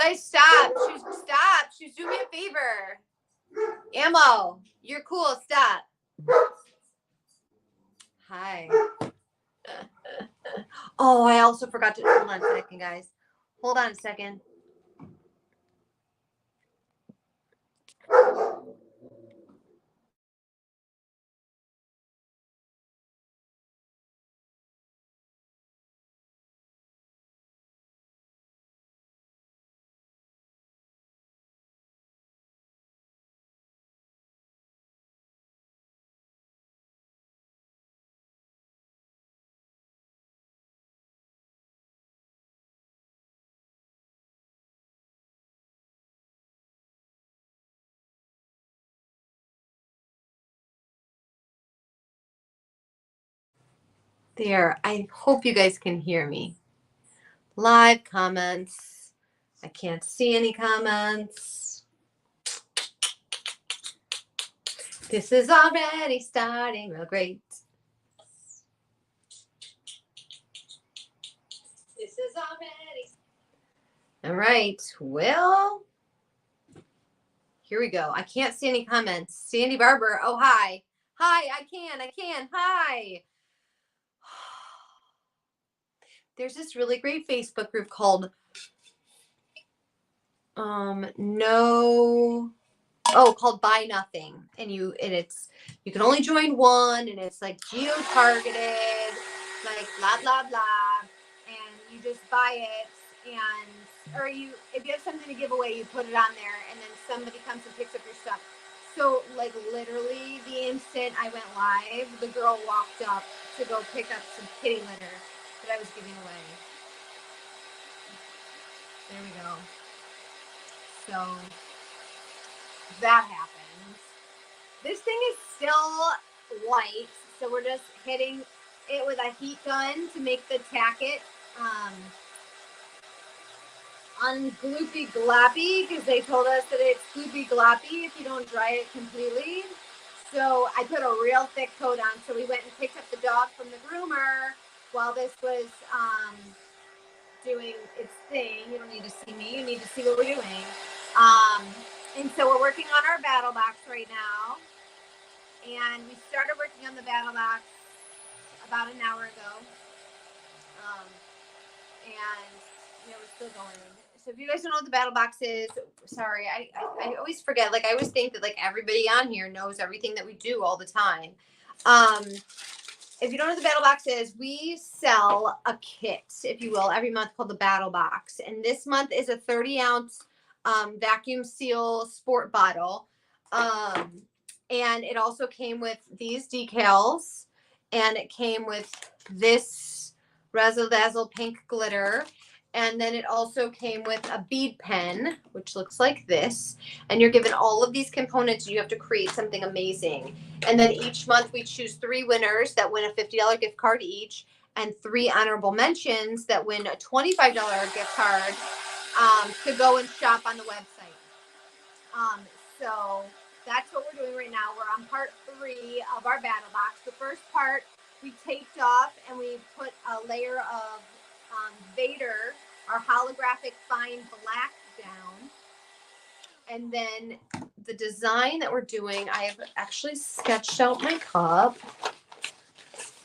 guys stop. Stop. She's doing me a favor. Ammo, you're cool. Stop. Hi. Oh, I also forgot to, hold on a second, guys. Hold on a second. There, I hope you guys can hear me. Live comments. I can't see any comments. This is already starting real great. This is already. All right, well, here we go. I can't see any comments. Sandy Barber, oh, hi. Hi, I can, hi. There's this really great Facebook group called called Buy Nothing. And you can only join one, and it's like geo-targeted, like blah blah blah. And you just buy it, and or if you have something to give away, you put it on there, and then somebody comes and picks up your stuff. So like literally the instant I went live, the girl walked up to go pick up some kitty litter that I was giving away. There we go. So that happens. This thing is still white, so we're just hitting it with a heat gun to make the tacket ungloopy gloppy, because they told us that it's gloopy gloppy if you don't dry it completely. So I put a real thick coat on. So we went and picked up the dog from the groomer while this was doing its thing. You don't need to see me. You need to see what we're doing. And so we're working on our Battlebox right now. And we started working on the Battlebox about an hour ago. And we're still going. So if you guys don't know what the Battlebox is, sorry, I always forget. Like I always think that like everybody on here knows everything that we do all the time. If you don't know what the Battlebox is, we sell a kit, if you will, every month called the Battlebox. And this month is a 30-ounce vacuum seal sport bottle. And it also came with these decals. And it came with this Razzle Dazzle pink glitter. And then it also came with a bead pen, which looks like this. And you're given all of these components. You have to create something amazing. And then each month we choose 3 winners that win a $50 gift card each, and 3 honorable mentions that win a $25 gift card to go and shop on the website. So that's what we're doing right now. We're on part 3 of our Battlebox. The first part we taped off and we put a layer of Vader, our holographic fine black, down. And then the design that we're doing, I have actually sketched out my cup.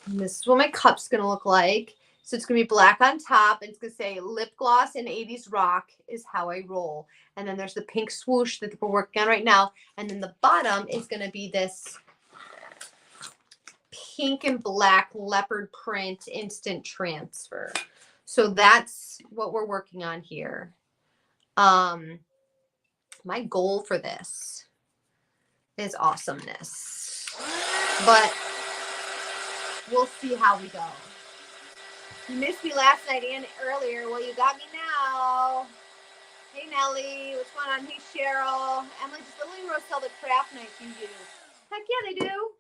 And this is what my cup's going to look like. So it's going to be black on top, and it's going to say lip gloss and 80s rock is how I roll. And then there's the pink swoosh that we're working on right now. And then the bottom is going to be this pink and black leopard print instant transfer. So that's what we're working on here. My goal for this is awesomeness, but we'll see how we go. You missed me last night and earlier. Well, you got me now. Hey, Nellie. What's going on? Hey, Cheryl. Emily, does the Little Rose sell the craft knife you use? Heck yeah, they do.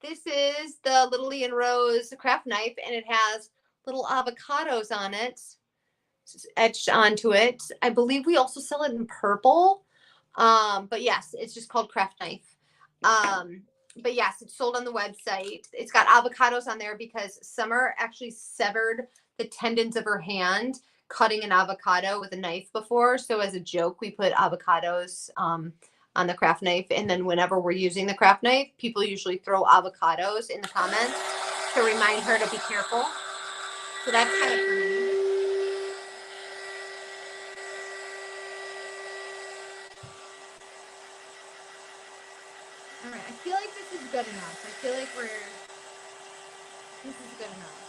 This is the Little Lee and Rose craft knife, and it has little avocados on it, etched onto it. I believe we also sell it in purple. But yes, it's just called craft knife. But yes, it's sold on the website. It's got avocados on there because Summer actually severed the tendons of her hand cutting an avocado with a knife before. So as a joke, we put avocados on the craft knife. And then whenever we're using the craft knife, people usually throw avocados in the comments to remind her to be careful. So that's kind of funny. All right, I feel like this is good enough. I feel like this is good enough.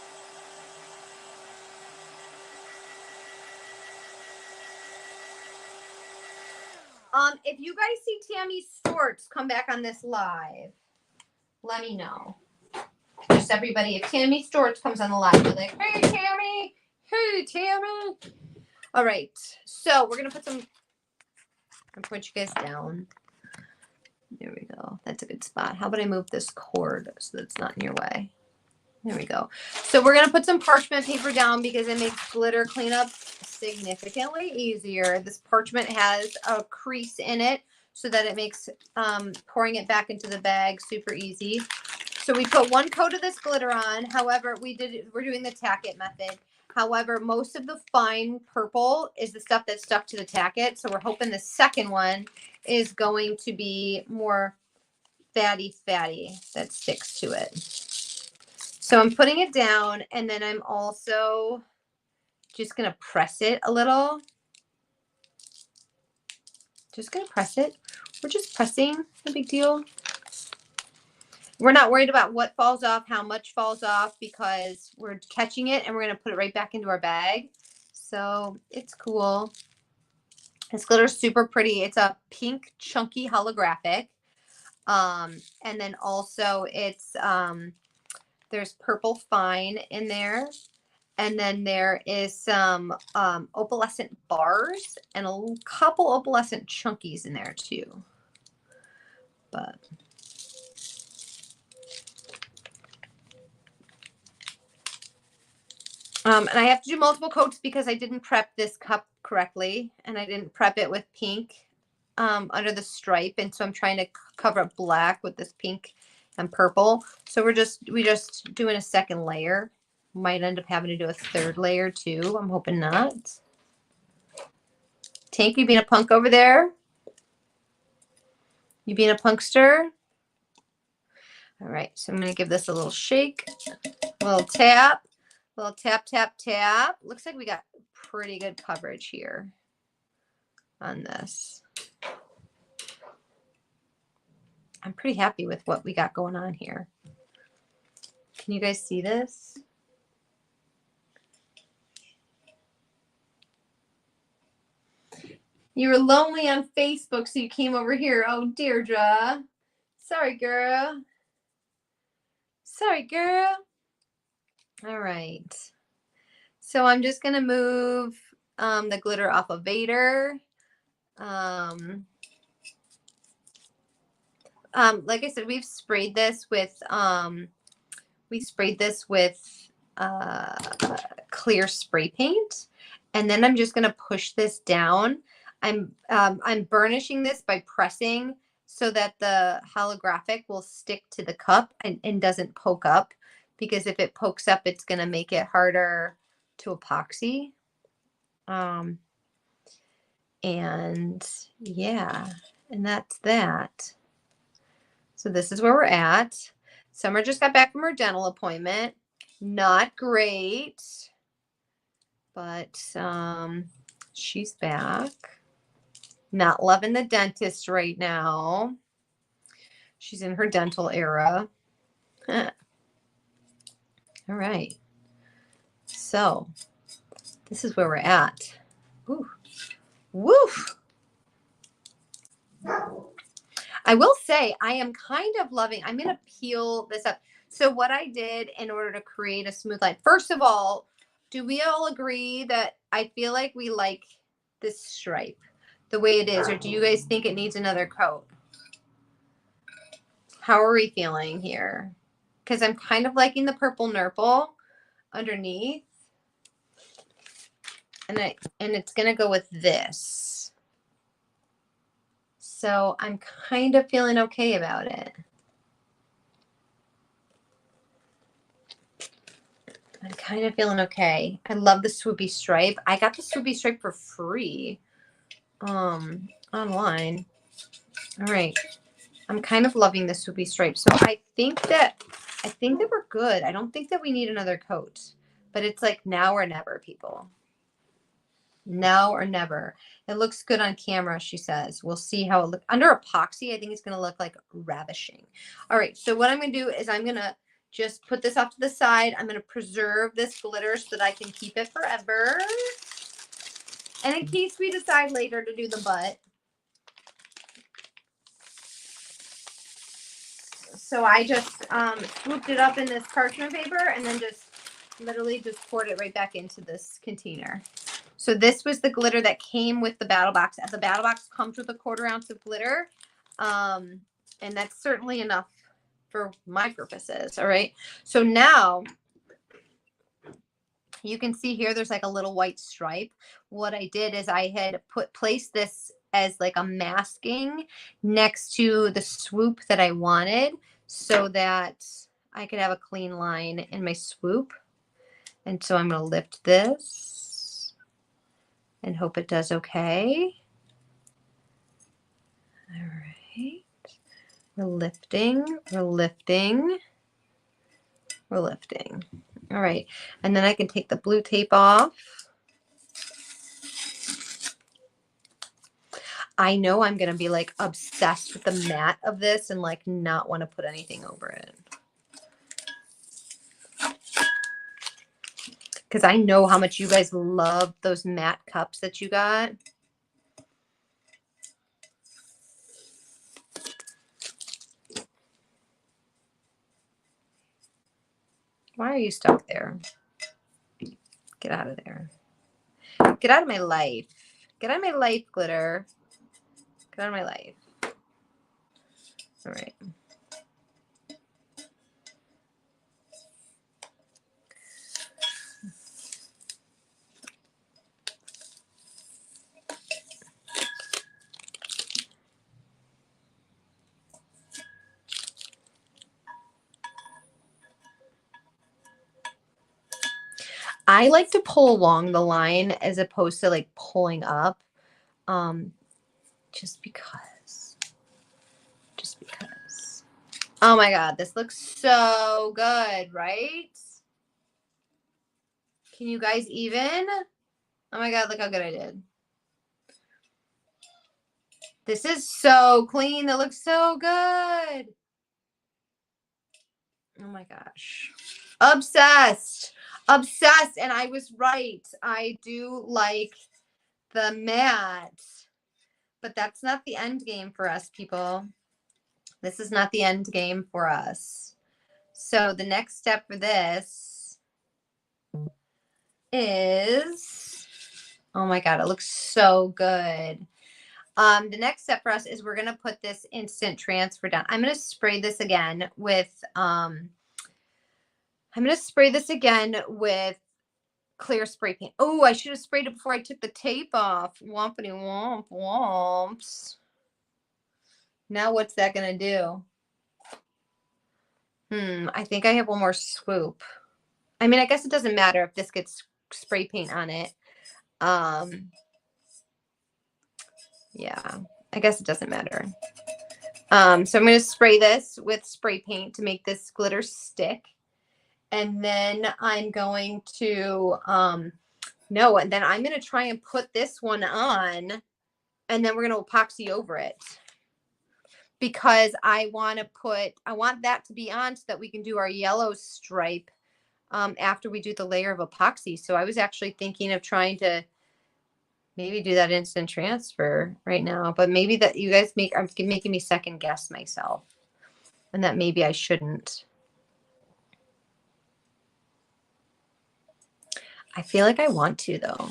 If you guys see Tammy Storts come back on this live, let me know. Just everybody, if Tammy Storts comes on the live, be like, hey Tammy, hey Tammy. All right, so we're gonna put some. I'm gonna put you guys down. There we go. That's a good spot. How about I move this cord so that it's not in your way? There we go. So we're going to put some parchment paper down because it makes glitter cleanup significantly easier. This parchment has a crease in it so that it makes pouring it back into the bag super easy. So we put one coat of this glitter on. However, we're doing the tack it method. However, most of the fine purple is the stuff that's stuck to the tacket. So we're hoping the second one is going to be more fatty that sticks to it. So I'm putting it down, and then I'm also just going to press it a little. Just going to press it. We're just pressing, no big deal. We're not worried about what falls off, how much falls off, because we're catching it and we're going to put it right back into our bag. So it's cool. This glitter is super pretty. It's a pink, chunky holographic. And then also it's, there's purple fine in there. And then there is some opalescent bars and a couple opalescent chunkies in there too. But and I have to do multiple coats because I didn't prep this cup correctly, and I didn't prep it with pink under the stripe, and so I'm trying to cover up black with this pink and purple. So we just doing a second layer. Might end up having to do a third layer too. I'm hoping not. Tank, you being a punk over there? You being a punkster? All right, so I'm going to give this a little shake, a little tap, tap, tap. Looks like we got pretty good coverage here on this. I'm pretty happy with what we got going on here. Can you guys see this? You were lonely on Facebook, so you came over here. Oh, Deirdre. Sorry, girl. Sorry, girl. All right. So I'm just going to move the glitter off of Vader. Like I said, we've sprayed this with clear spray paint, and then I'm just going to push this down. I'm burnishing this by pressing so that the holographic will stick to the cup and doesn't poke up, because if it pokes up, it's going to make it harder to epoxy. And yeah, and that's that. So this is where we're at. Summer just got back from her dental appointment. Not great, but she's back. Not loving the dentist right now. She's in her dental era. All right. So this is where we're at. Ooh. Woof. I will say I am kind of loving, I'm going to peel this up. So what I did in order to create a smooth line, first of all, do we all agree that I feel like we like this stripe the way it is, or do you guys think it needs another coat? How are we feeling here? Because I'm kind of liking the purple nurple underneath. And it's going to go with this. So I'm kind of feeling okay about it. I'm kind of feeling okay. I love the swoopy stripe. I got the swoopy stripe for free online. All right. I'm kind of loving the swoopy stripe. So I think that we're good. I don't think that we need another coat. But it's like now or never, people. Now or never. It looks good on camera, she says. We'll see how it looks. Under epoxy, I think it's going to look like ravishing. All right. So what I'm going to do is I'm going to just put this off to the side. I'm going to preserve this glitter so that I can keep it forever. And in case we decide later to do the butt. So I just swooped it up in this parchment paper and then just literally just poured it right back into this container. So this was the glitter that came with the Battlebox. The Battlebox comes with a 1/4 ounce of glitter. And that's certainly enough for my purposes. All right. So now you can see here, there's like a little white stripe. What I did is I had placed this as like a masking next to the swoop that I wanted so that I could have a clean line in my swoop. And so I'm going to lift this and hope it does okay. All right. We're lifting, we're lifting, we're lifting. All right. And then I can take the blue tape off. I know I'm going to be like obsessed with the matte of this and like not want to put anything over it. Because I know how much you guys love those matte cups that you got. Why are you stuck there? Get out of there. Get out of my life. Get out of my life, glitter. Get out of my life. All right. I like to pull along the line as opposed to like pulling up. Just because. Oh my God, this looks so good, right? Can you guys even? Oh my God, look how good I did. This is so clean. That looks so good. Oh my gosh. Obsessed. Obsessed. And I was right. I do like the matte. But that's not the end game for us, people. This is not the end game for us. So the next step for this is, oh my God, it looks so good. The next step for us is we're going to put this instant transfer down. I'm going to spray this again with, clear spray paint. Oh, I should have sprayed it before I took the tape off. Wompity womp womps. Now what's that going to do? I think I have one more swoop. I mean, I guess it doesn't matter if this gets spray paint on it. Yeah, I guess it doesn't matter. So I'm going to spray this with spray paint to make this glitter stick. And then I'm going to, and then I'm going to try and put this one on, and then we're going to epoxy over it. Because I want that to be on so that we can do our yellow stripe after we do the layer of epoxy. So I was actually thinking of trying to maybe do that instant transfer right now, but maybe that you guys are making me second guess myself, and that maybe I shouldn't. I feel like I want to, though.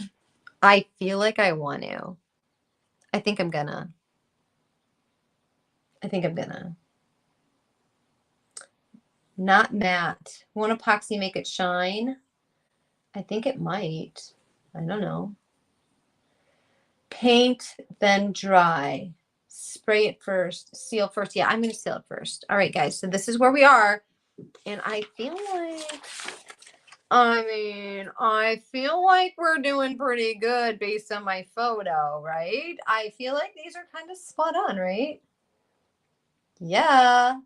I feel like I want to. I think I'm gonna. Not matte. Won't epoxy make it shine? I think it might. I don't know. Paint, then dry. Spray it first. Seal first. Yeah, I'm going to seal it first. All right, guys. So this is where we are. And I feel like I mean, I feel like we're doing pretty good based on my photo, right? I feel like these are kind of spot on, right? Yeah.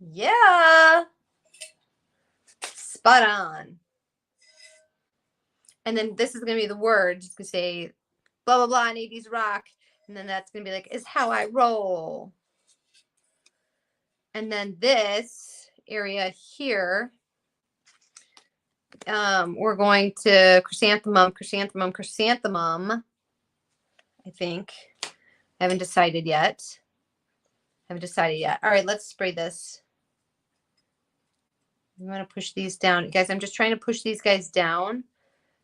Yeah. Spot on. And then this is going to be the word. Just going to say blah, blah, blah, and 80s rock. And then that's going to be like, is how I roll. And then this area here, we're going to chrysanthemum, chrysanthemum, chrysanthemum. I think. I haven't decided yet. All right, let's spray this. I'm going to push these down. Guys, I'm just trying to push these guys down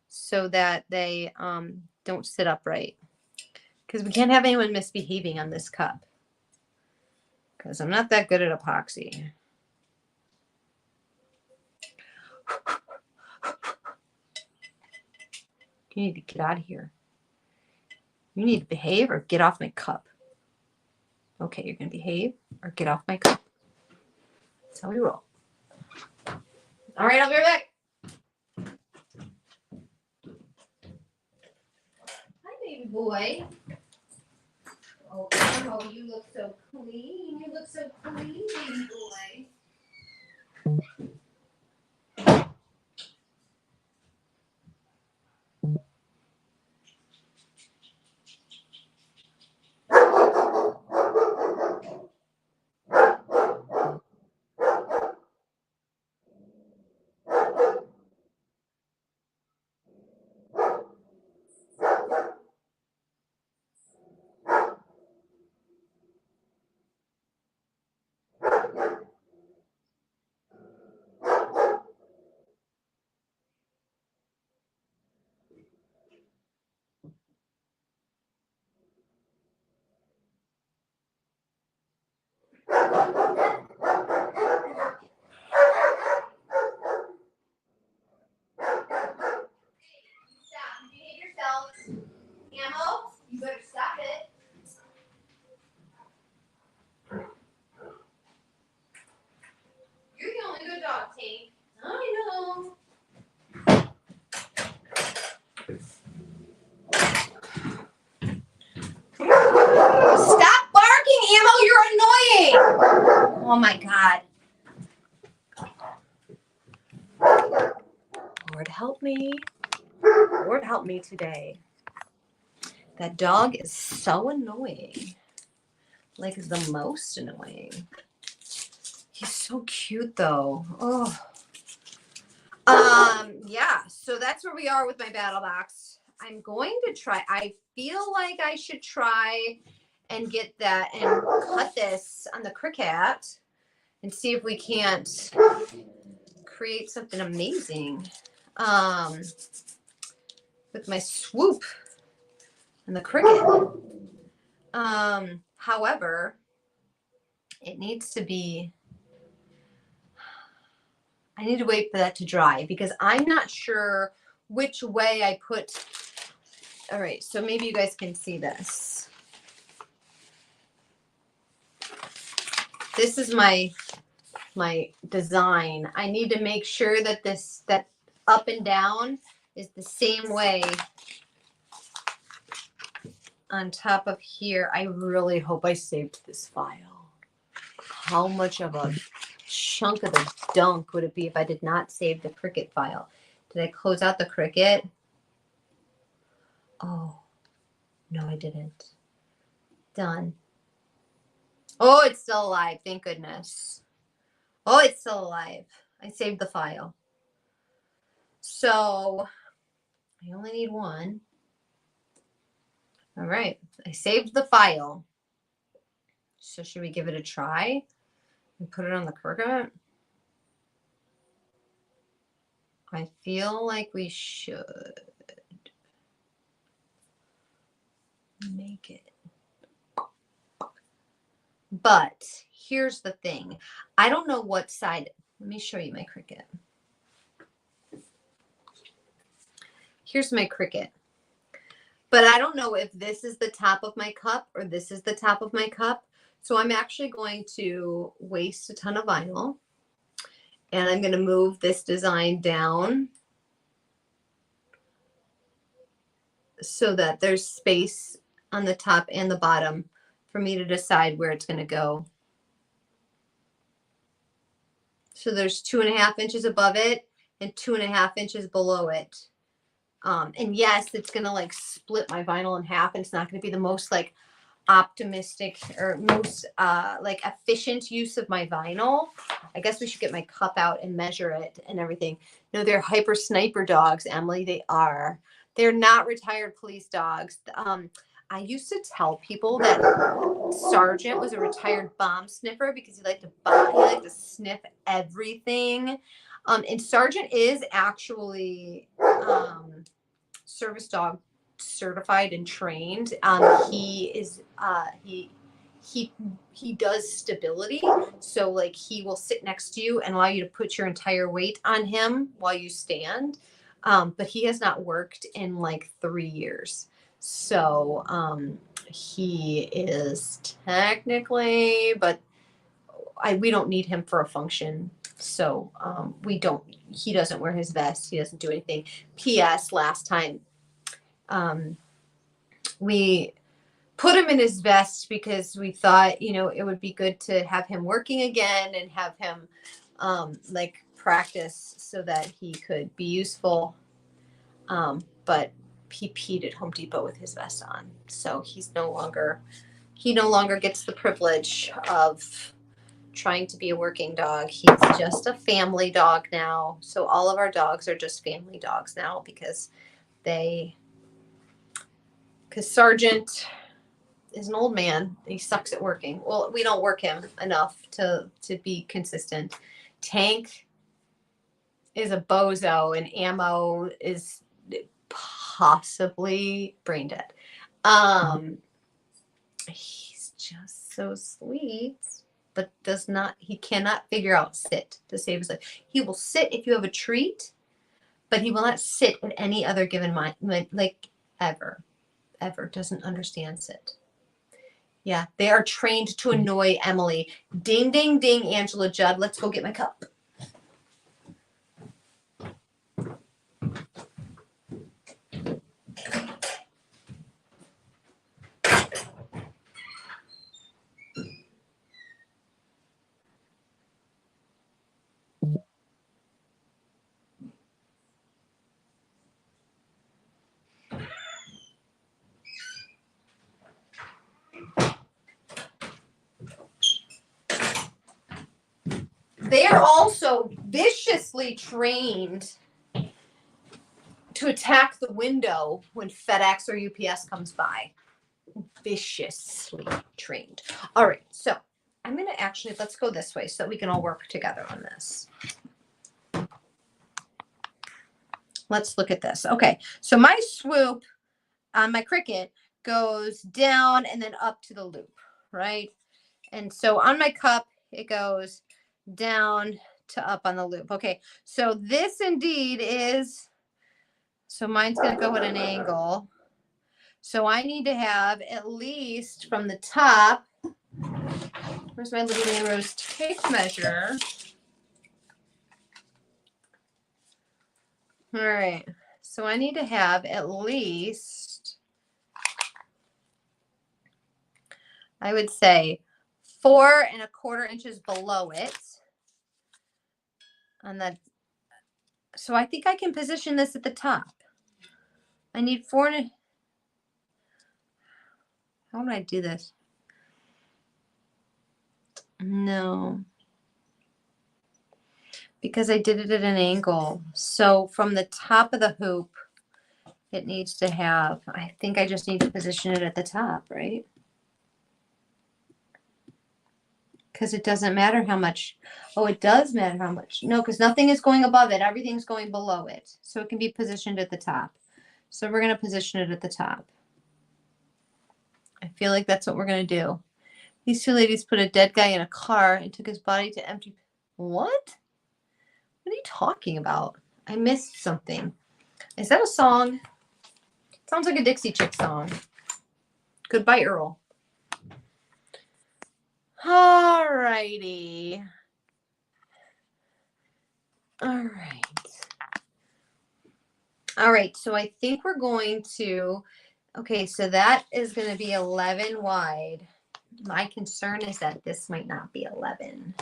so that they don't sit upright. Because we can't have anyone misbehaving on this cup. Because I'm not that good at epoxy. You need to get out of here. You need to behave or get off my cup. Okay, you're going to behave or get off my cup. That's how we roll. All right, I'll be right back. Hi, baby boy. Oh, you look so clean. You look so clean, baby boy. Ammo, you better stop it. You're the only good dog, Tank. I know. Stop barking, Ammo. You're annoying. Oh my God. Lord help me. Lord help me today. That dog is so annoying. Like the most annoying. He's so cute though. Oh. Yeah, so that's where we are with my Battlebox. I'm going to try. I feel like I should try and get that and cut this on the Cricut and see if we can't create something amazing. With my swoop and the Cricut. However, it needs to be, I need to wait for that to dry because I'm not sure which way I put. All right, so maybe you guys can see this. This is my design. I need to make sure that that up and down is the same way on top of here. I really hope I saved this file. How much of a chunk of the dunk would it be if I did not save the Cricut file? Did I close out the Cricut? Oh, no, I didn't. Done. Oh, it's still alive. Thank goodness. Oh, it's still alive. I saved the file. So I only need one. All right. I saved the file. So should we give it a try and put it on the Cricut? I feel like we should make it. But here's the thing. I don't know what side. Let me show you my Cricut. Here's my Cricut. But I don't know if this is the top of my cup or this is the top of my cup. So I'm actually going to waste a ton of vinyl. And I'm going to move this design down so that there's space on the top and the bottom for me to decide where it's going to go. So there's 2.5 inches above it and 2.5 inches below it. And yes, it's going to like split my vinyl in half, and it's not going to be the most like optimistic or most like efficient use of my vinyl. I guess we should get my cup out and measure it and everything. No, they're hyper sniper dogs, Emily. They are. They're not retired police dogs. I used to tell people that Sergeant was a retired bomb sniffer because he liked to sniff everything. And Sergeant is actually service dog certified and trained. He is he does stability, so like he will sit next to you and allow you to put your entire weight on him while you stand. But he has not worked in like 3 years, so he is technically, but we don't need him for a function. So he doesn't wear his vest. He doesn't do anything. P.S. Last time we put him in his vest because we thought, it would be good to have him working again and have him like practice so that he could be useful. But he peed at Home Depot with his vest on. So he no longer gets the privilege of trying to be a working dog. He's just a family dog now. So all of our dogs are just family dogs now because Sergeant is an old man. He sucks at working. Well, we don't work him enough to be consistent. Tank is a bozo, and Ammo is possibly brain dead. He's just so sweet, but he cannot figure out sit to save his life. He will sit if you have a treat, but he will not sit at any other given moment, like ever doesn't understand sit. Yeah, they are trained to annoy Emily. Ding, ding, ding, Angela Judd. Let's go get my cup. They are also viciously trained to attack the window when FedEx or UPS comes by. Viciously trained. All right, so I'm going to let's go this way so that we can all work together on this. Let's look at this. Okay, so my swoop on my Cricut goes down and then up to the loop, right? And so on my cup, it goes down to up on the loop. Okay, so this indeed is, so mine's going to go at an angle. So I need to have at least from the top, where's my little May Rose tape measure? All right, so I need to have at least, I would say 4¼ inches below it. On that, so I think I can position this at the top. I need 4. How would I do this? No, because I did it at an angle. So from the top of the hoop, it needs to have, I think I just need to position it at the top, right? Because it doesn't matter how much. Oh, it does matter how much. No, because nothing is going above it. Everything's going below it. So it can be positioned at the top. So we're going to position it at the top. I feel like that's what we're going to do. These two ladies put a dead guy in a car and took his body to empty. What? What are you talking about? I missed something. Is that a song? Sounds like a Dixie Chick song. Goodbye, Earl. All righty. All right. All right, so I think we're going to, okay, so that is going to be 11 wide. My concern is that this might not be 11.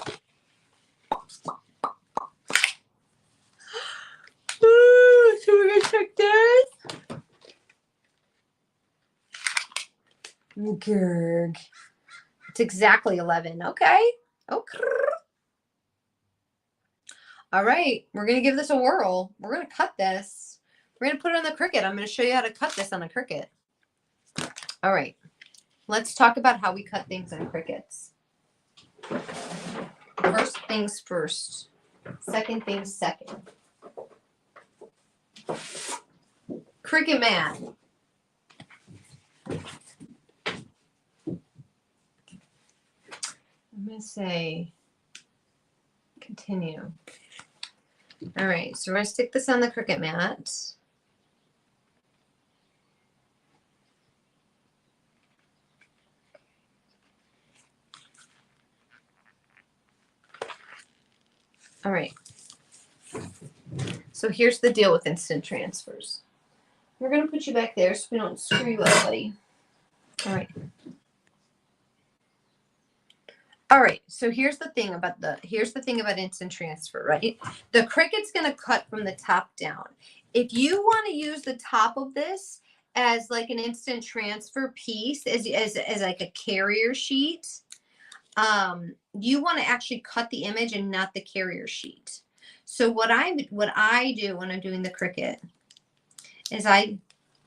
Ooh, so we're going to check this. Gerg. It's exactly 11. Okay. Okay. All right, we're going to give this a whirl. We're going to cut this. We're going to put it on the Cricut. I'm going to show you how to cut this on a Cricut. All right, let's talk about how we cut things on Cricuts. First things first. Second things second. Cricut mat. I'm going to say continue. All right, so we're going to stick this on the Cricut mat. All right. So here's the deal with instant transfers. We're going to put you back there so we don't screw you up, buddy. All right. All right, so here's the thing about instant transfer, right? The Cricut's going to cut from the top down. If you want to use the top of this as like an instant transfer piece, as like a carrier sheet, you want to actually cut the image and not the carrier sheet. So what I do when I'm doing the Cricut is I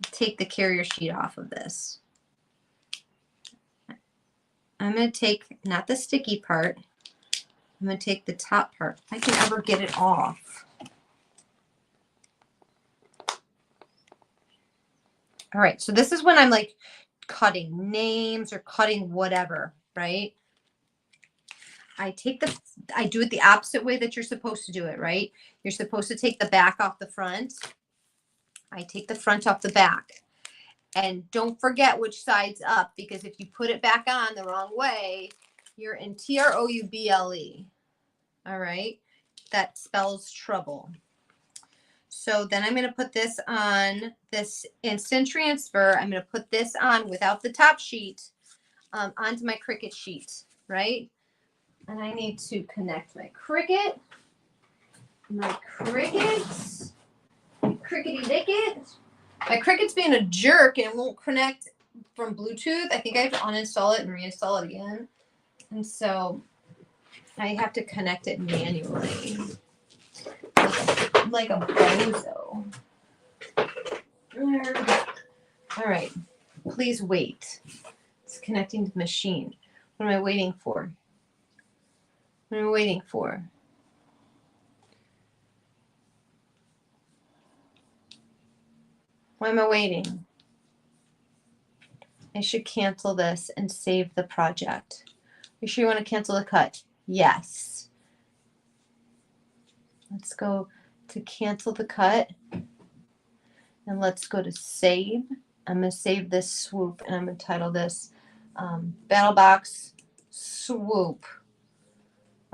take the carrier sheet off of this. I'm going to take, not the sticky part, I'm going to take the top part. If I can ever get it off. All right, so this is when I'm like cutting names or cutting whatever, right? I do it the opposite way that you're supposed to do it, right? You're supposed to take the back off the front. I take the front off the back. And don't forget which side's up, because if you put it back on the wrong way, you're in trouble. All right? That spells trouble. So then I'm going to put this on this instant transfer. I'm going to put this on without the top sheet onto my Cricut sheet, right? And I need to connect my Cricut, Crickety-dicket. My Cricut's being a jerk and it won't connect from Bluetooth. I think I have to uninstall it and reinstall it again. And so I have to connect it manually. Like a bozo. All right. Please wait. It's connecting to the machine. What am I waiting for? What am I waiting for? Why am I waiting? I should cancel this and save the project. You sure you want to cancel the cut? Yes. Let's go to cancel the cut. And let's go to save. I'm going to save this swoop and I'm going to title this Battlebox Swoop.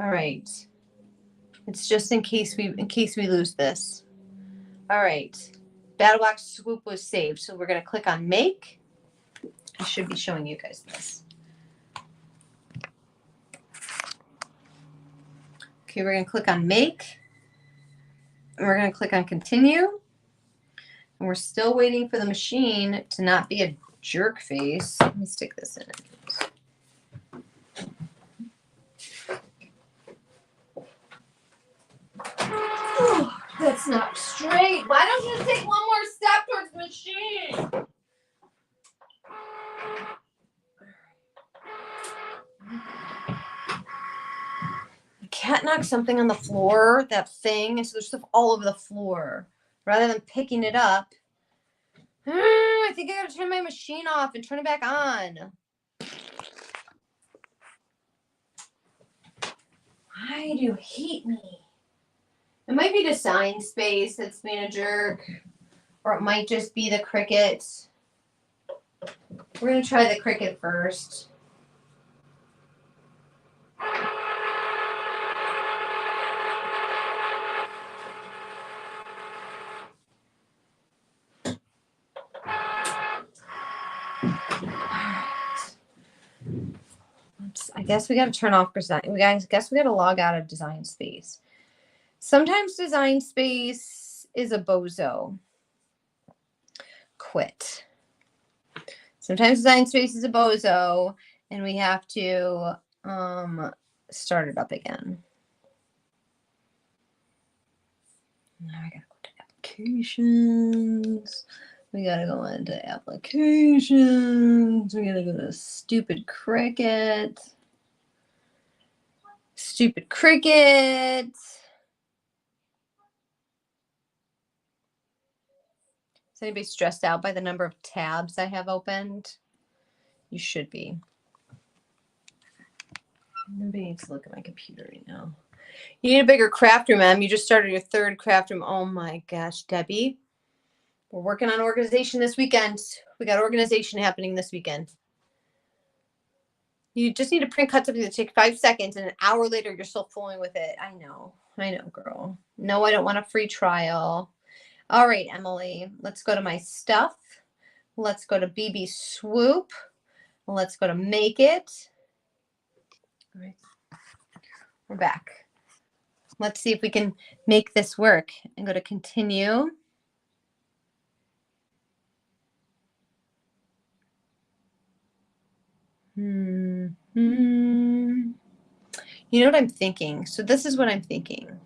All right. It's just in case we lose this. All right. Battlebox Swoop was saved. So we're going to click on Make. I should be showing you guys this. Okay, we're going to click on Make. And we're going to click on Continue. And we're still waiting for the machine to not be a jerk face. Let me stick this in. Oh, that's not straight. Why don't you take one more step towards the machine? The cat knocked something on the floor, that thing, and so there's stuff all over the floor. Rather than picking it up, I think I gotta turn my machine off and turn it back on. Why do you hate me? It might be Design Space that's being a jerk, or it might just be the Cricut. We're gonna try the Cricut first. I guess we got to turn off design. I guess we got to log out of Design Space. Sometimes Design Space is a bozo. Quit. Sometimes Design Space is a bozo, and we have to start it up again. Now I gotta go to applications. We gotta go into applications. We gotta go to stupid Cricut. Stupid Cricut. Is anybody stressed out by the number of tabs I have opened? You should be. Nobody needs to look at my computer right now. You need a bigger craft room, Em. You just started your 3rd craft room. Oh my gosh, Debbie. We're working on organization this weekend. We got organization happening this weekend. You just need to print cut something that takes 5 seconds, and an hour later, you're still fooling with it. I know, girl. No, I don't want a free trial. All right, Emily, let's go to my stuff. Let's go to BB Swoop. Let's go to Make It. All right, we're back. Let's see if we can make this work and go to continue. You know what I'm thinking? So this is what I'm thinking.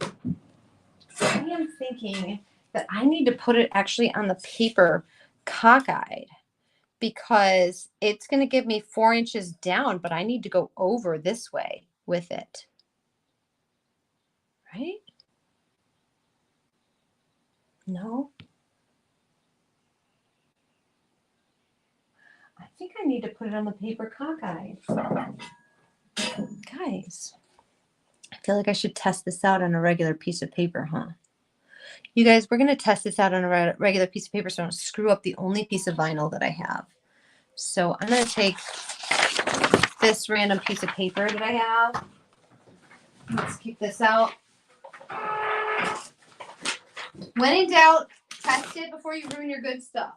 I am thinking that I need to put it actually on the paper cockeyed, because it's going to give me 4 inches down, but I need to go over this way with it. Right? No? I think I need to put it on the paper cockeyed. Guys, I feel like I should test this out on a regular piece of paper, huh? You guys, we're going to test this out on a regular piece of paper so I don't screw up the only piece of vinyl that I have. So I'm going to take this random piece of paper that I have. Let's keep this out. When in doubt, test it before you ruin your good stuff.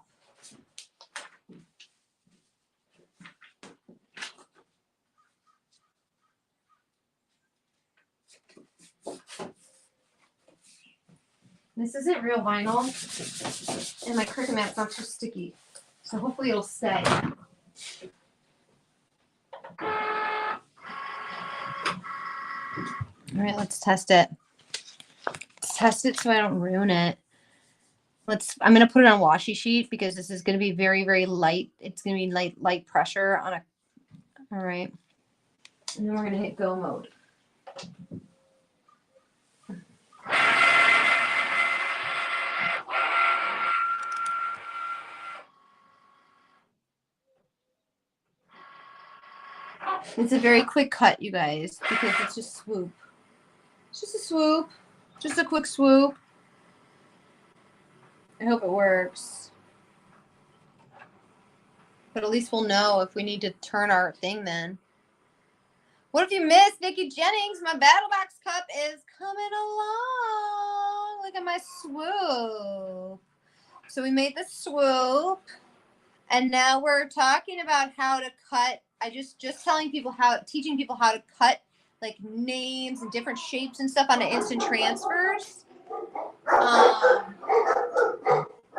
This isn't real vinyl, and my Cricut mat's not too sticky, so hopefully it'll stay. All right, let's test it. Let's test it so I don't ruin it. I'm going to put it on washi sheet because this is going to be very, very light. It's going to be light pressure on a. All right. And then we're going to hit go mode. It's a very quick cut, you guys, because it's just swoop. It's just a swoop. Just a quick swoop. I hope it works. But at least we'll know if we need to turn our thing then. What if you missed Nikki Jennings? My Battlebox cup is coming along. Look at my swoop. So we made the swoop. And now we're talking about how to cut. Just teaching people how to cut like names and different shapes and stuff onto instant transfers.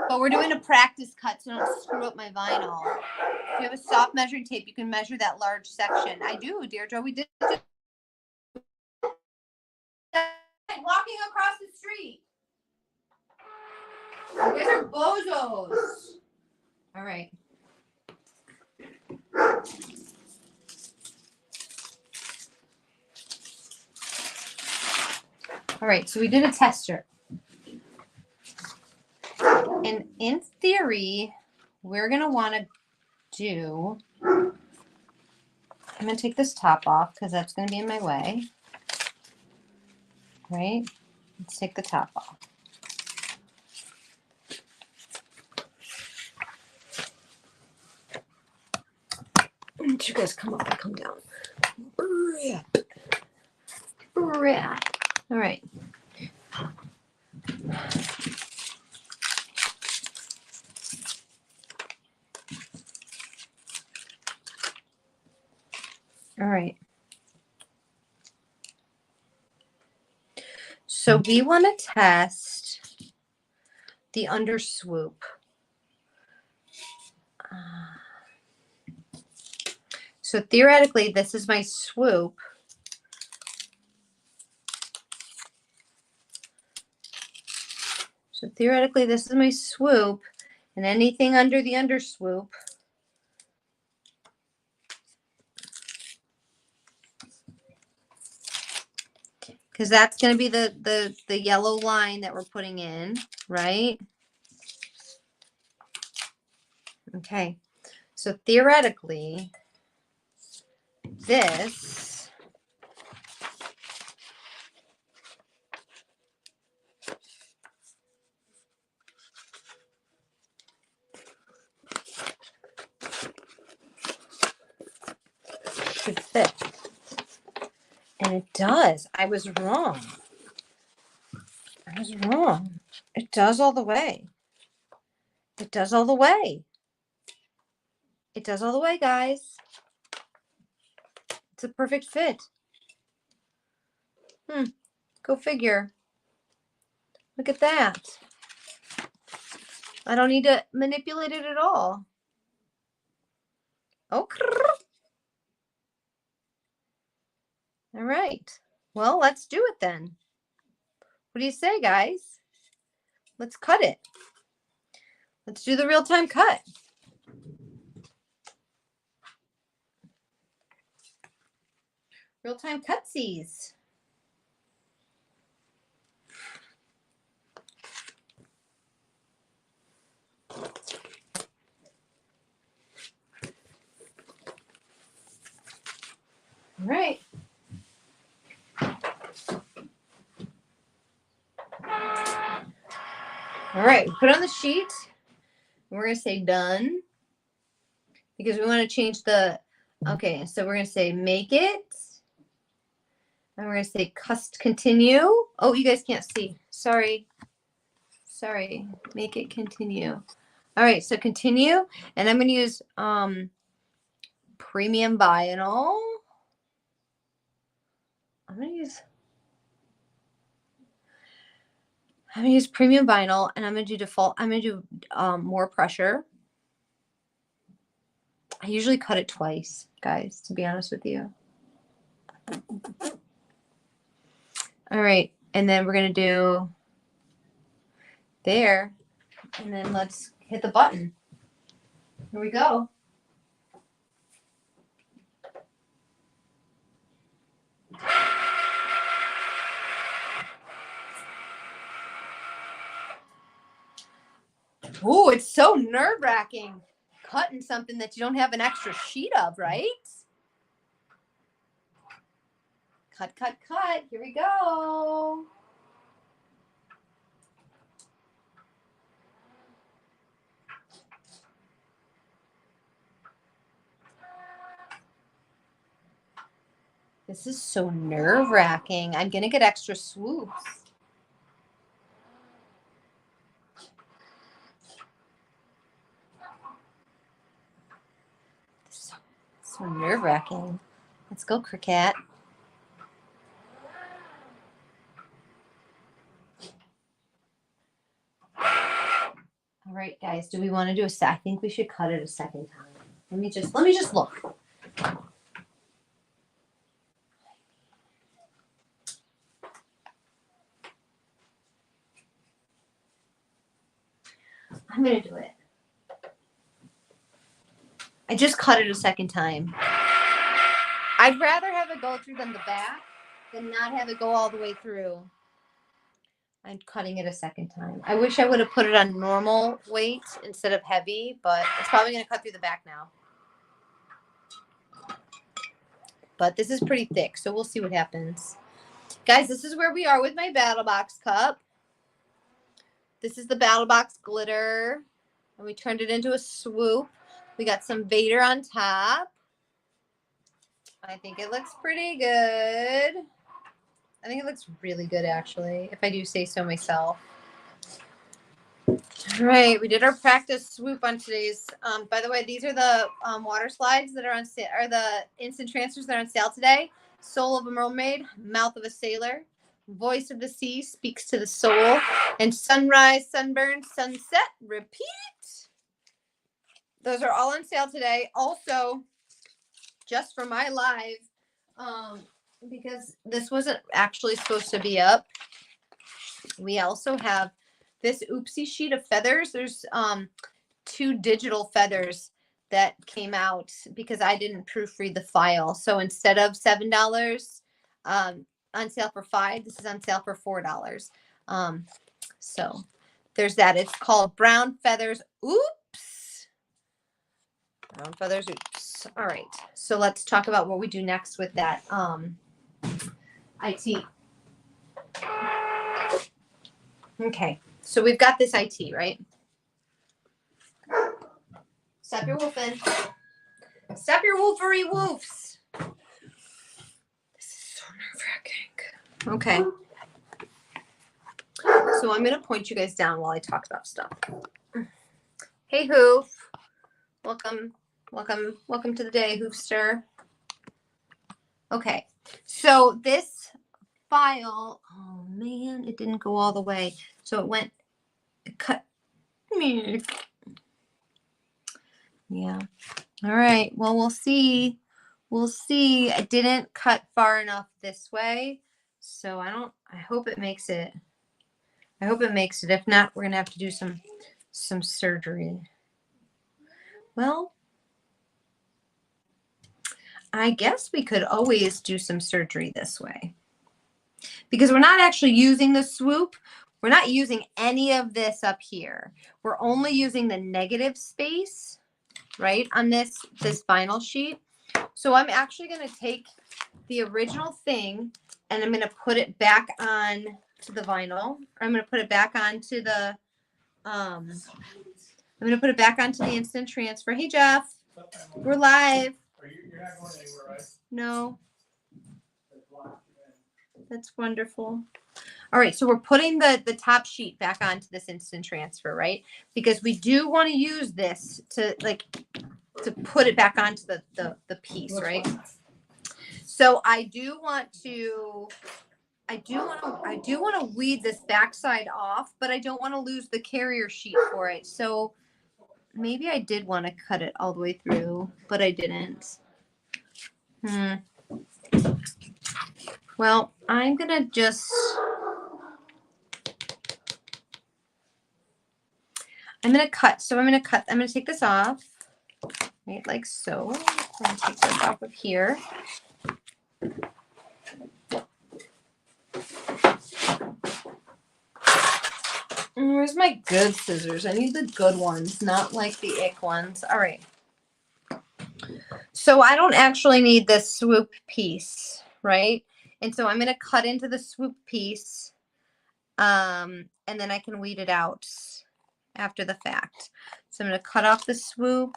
But we're doing a practice cut so don't screw up my vinyl. If you have a soft measuring tape, you can measure that large section. I do, Deirdre. We did it. Walking across the street. You guys are bozos. All right. All right, so we did a tester. And in theory, we're going to want to do, I'm going to take this top off because that's going to be in my way. Right? Let's take the top off. Don't you guys come up and come down. All right. All right. So we want to test the under swoop. So theoretically, this is my swoop. So theoretically, this is my swoop, and anything under the under swoop because that's going to be the yellow line that we're putting in, right? Okay. So theoretically, this should fit. And it does. I was wrong. I was wrong. It does all the way. It does all the way. It does all the way, guys. It's a perfect fit. Go figure. Look at that. I don't need to manipulate it at all. Okay. All right. Well, let's do it then. What do you say, guys? Let's cut it. Let's do the real-time cut. Real-time cutsies. All right. All right, put it on the sheet. We're going to say done because we want to change the, okay, so we're going to say make it. And we're going to say continue. Oh, you guys can't see. Sorry. Sorry. Make it continue. All right, so continue. And I'm going to use premium vinyl. I'm going to use premium vinyl, and I'm going to do default. I'm going to do more pressure. I usually cut it twice, guys, to be honest with you. All right, and then we're going to do there, and then let's hit the button. Here we go. Ooh, it's so nerve-wracking cutting something that you don't have an extra sheet of, right? Cut, cut, cut. Here we go. This is so nerve-wracking. I'm going to get extra swoops. So nerve-wracking. Let's go, Cricket. All right, guys. Do we want to do I think we should cut it a second time. Let me just look. I'm going to do it. I just cut it a second time. I'd rather have it go through than the back than not have it go all the way through. I'm cutting it a second time. I wish I would have put it on normal weight instead of heavy, but it's probably going to cut through the back now. But this is pretty thick, so we'll see what happens. Guys, this is where we are with my Battlebox cup. This is the Battlebox glitter. And we turned it into a swoop. We got some Vader on top. I think it looks pretty good. I think it looks really good, actually, if I do say so myself. All right, we did our practice swoop on today's. By the way, these are the water slides that are on sale, or the instant transfers that are on sale today. Soul of a mermaid, mouth of a sailor, voice of the sea speaks to the soul, and sunrise, sunburn, sunset, repeat. Those are all on sale today. Also, just for my live, because this wasn't actually supposed to be up, we also have this oopsie sheet of feathers. There's 2 digital feathers that came out because I didn't proofread the file. So instead of $7, on sale for $5, this is on sale for $4. So there's that. It's called Brown Feathers. Oops. Brown Feathers. Oops. All right. So let's talk about what we do next with that IT. Okay. So we've got this IT, right? Stop your woofing. Stop your woofery woofs. This is so nerve-wracking. Okay. So I'm going to point you guys down while I talk about stuff. Hey, Hoof. Welcome to the day, Hoofster. Okay. So this file, oh man, it didn't go all the way. So it cut. Yeah. All right. Well, we'll see. We'll see. I didn't cut far enough this way. So I hope it makes it. I hope it makes it. If not, we're going to have to do some surgery. Well, I guess we could always do some surgery this way. Because we're not actually using the swoop. We're not using any of this up here. We're only using the negative space, right, on this vinyl sheet. So I'm actually going to take the original thing and I'm going to put it back on to the vinyl. I'm going to put it back onto the I'm going to put it back onto the instant transfer. Hey, Jeff, we're live. You're not going anywhere, right? No. That's wonderful. All right, so we're putting the top sheet back onto this instant transfer, right? Because we do want to use this to put it back onto the piece, right? So I do want to weed this backside off, but I don't want to lose the carrier sheet for it. So maybe I did want to cut it all the way through, but I didn't. Well, I'm gonna cut. So I'm gonna take this off, right, like so. I'm gonna take this off of here. Where's my good scissors? I need the good ones, not like the ick ones. All right. So I don't actually need this swoop piece, right? And so I'm going to cut into the swoop piece, and then I can weed it out after the fact. So I'm going to cut off the swoop.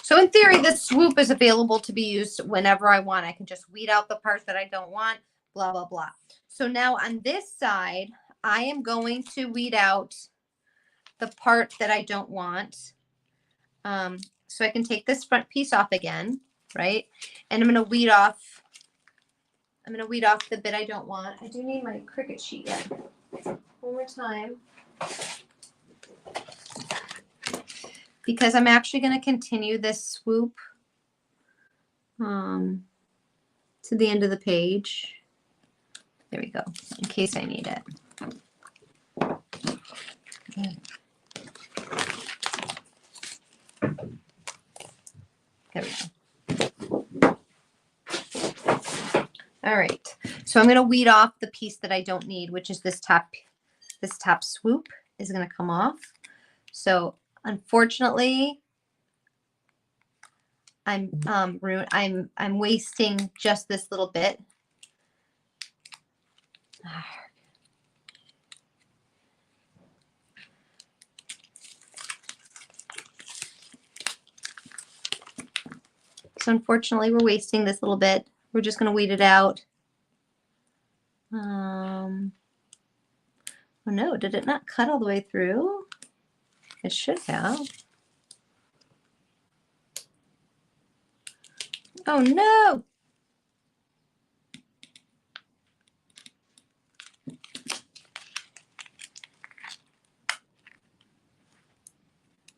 So in theory, this swoop is available to be used whenever I want. I can just weed out the parts that I don't want, blah, blah, blah. So now on this side, I am going to weed out the part that I don't want. So I can take this front piece off again, right? And I'm going to weed off the bit I don't want. I do need my Cricut sheet yet. One more time. Because I'm actually going to continue this swoop to the end of the page. There we go, in case I need it. Okay. There we go. All right, so I'm going to weed off the piece that I don't need, which is this top swoop is going to come off. So Unfortunately, I'm wasting just this little bit. So unfortunately, we're wasting this little bit. We're just going to weed it out. Oh no, did it not cut all the way through? It should have. Oh no!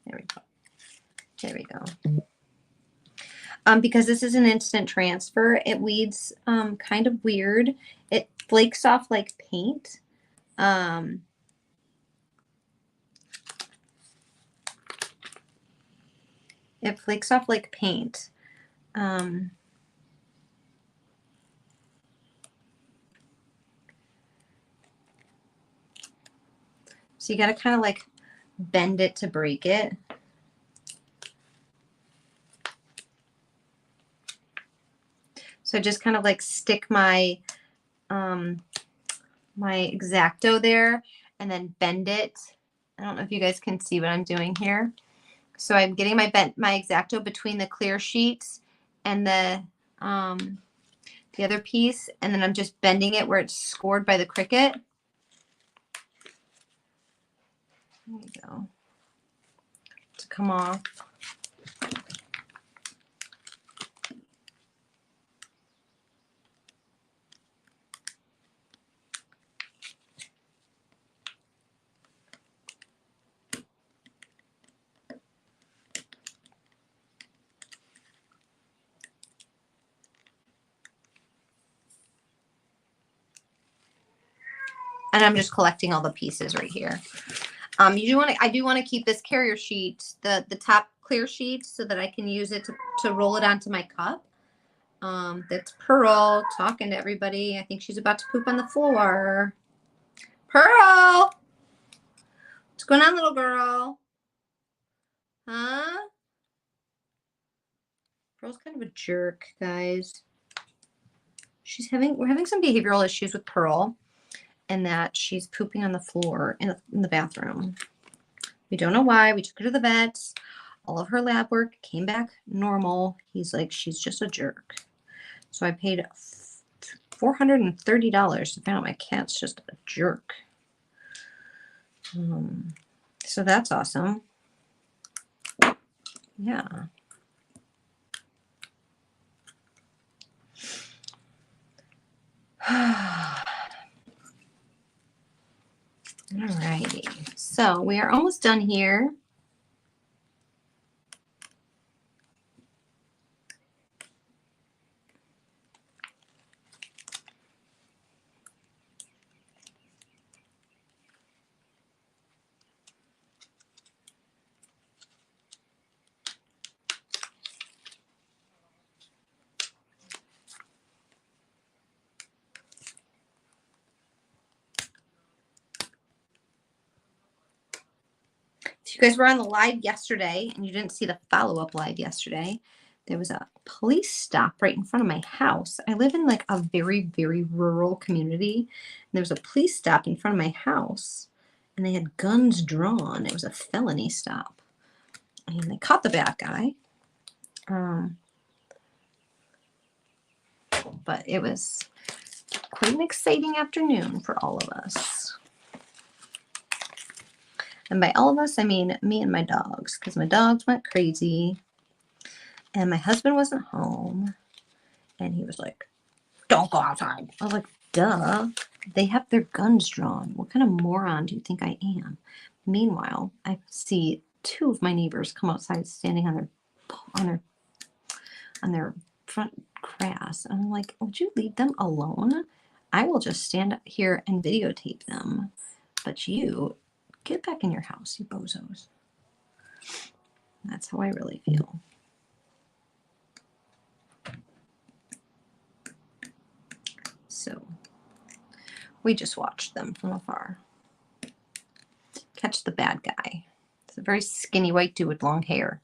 There we go. There we go. Because this is an instant transfer, it weeds kind of weird. It flakes off like paint. It flakes off like paint. So you got to kind of like bend it to break it. So just kind of like stick my my X-Acto there and then bend it. I don't know if you guys can see what I'm doing here. So I'm getting my X-Acto between the clear sheets and the other piece, and then I'm just bending it where it's scored by the Cricut. There we go. To come off. And I'm just collecting all the pieces right here. I do want to keep this carrier sheet, the top clear sheet, so that I can use it to roll it onto my cup. That's Pearl talking to everybody. I think she's about to poop on the floor. Pearl! What's going on, little girl? Huh? Pearl's kind of a jerk, guys. We're having some behavioral issues with Pearl, and that she's pooping on the floor in the bathroom. We don't know why. We took her to the vet. All of her lab work came back normal. He's like, she's just a jerk. So I paid $430 to find out my cat's just a jerk. So that's awesome. Yeah. Alrighty. So we are almost done here. If you guys were on the live yesterday and you didn't see the follow-up live yesterday, there was a police stop right in front of my house. I live in like a very, very rural community. And there was a police stop in front of my house, and they had guns drawn. It was a felony stop. And they caught the bad guy. But it was quite an exciting afternoon for all of us. And by all of us, I mean me and my dogs, because my dogs went crazy. And my husband wasn't home. And he was like, don't go outside. I was like, duh. They have their guns drawn. What kind of moron do you think I am? Meanwhile, I see two of my neighbors come outside standing on their front grass. And I'm like, would you leave them alone? I will just stand up here and videotape them. But you, get back in your house, you bozos. That's how I really feel. So we just watched them from afar. Catch the bad guy. It's a very skinny white dude with long hair.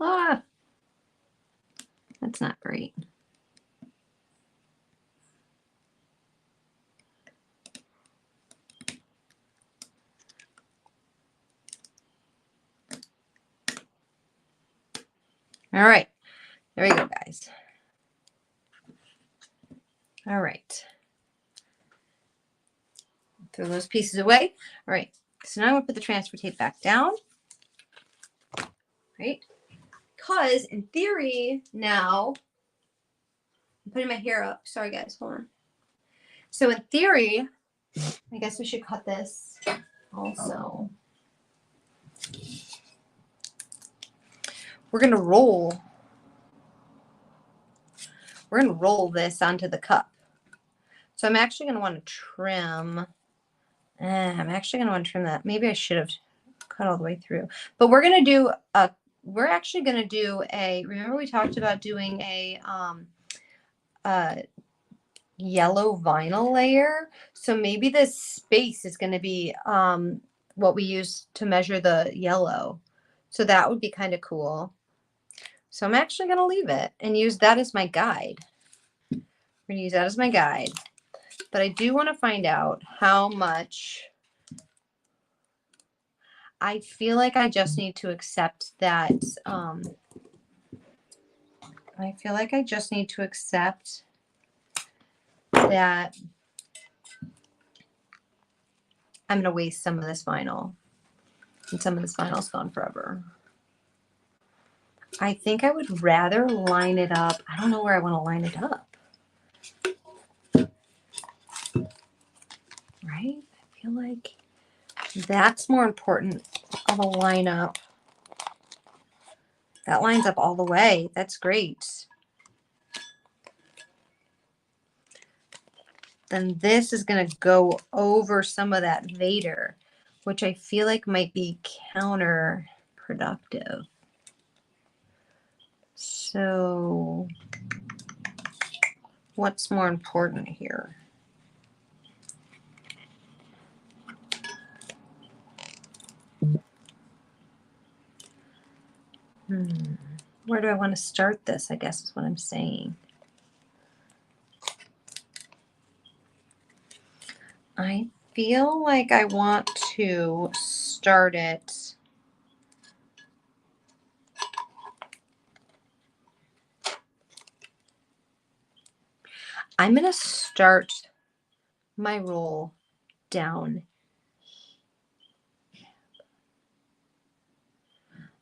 Ah, that's not great. All right, there we go, guys. All right. Throw those pieces away. All right, so now I'm gonna put the transfer tape back down, right? Because in theory now, I'm putting my hair up. Sorry guys, hold on. So in theory, I guess we should cut this also. We're gonna roll this onto the cup. So I'm actually gonna want to trim. I'm actually gonna want to trim that. Maybe I should have cut all the way through. But we're gonna do a. We're actually gonna do a. Remember we talked about doing a yellow vinyl layer. So maybe this space is gonna be what we use to measure the yellow. So that would be kind of cool. So I'm actually gonna leave it and use that as my guide. We're gonna use that as my guide. But I do want to find out how much. I feel like I just need to accept that. I feel like I just need to accept that I'm going to waste some of this vinyl. And some of this vinyl's gone forever. I think I would rather line it up. I don't know where I want to line it up. Right? I feel like that's more important of a lineup. That lines up all the way. That's great. Then this is going to go over some of that Vader, which I feel like might be counterproductive. So what's more important here? Where do I want to start this, I guess is what I'm saying. I feel like I want to start it. I'm going to start my roll down.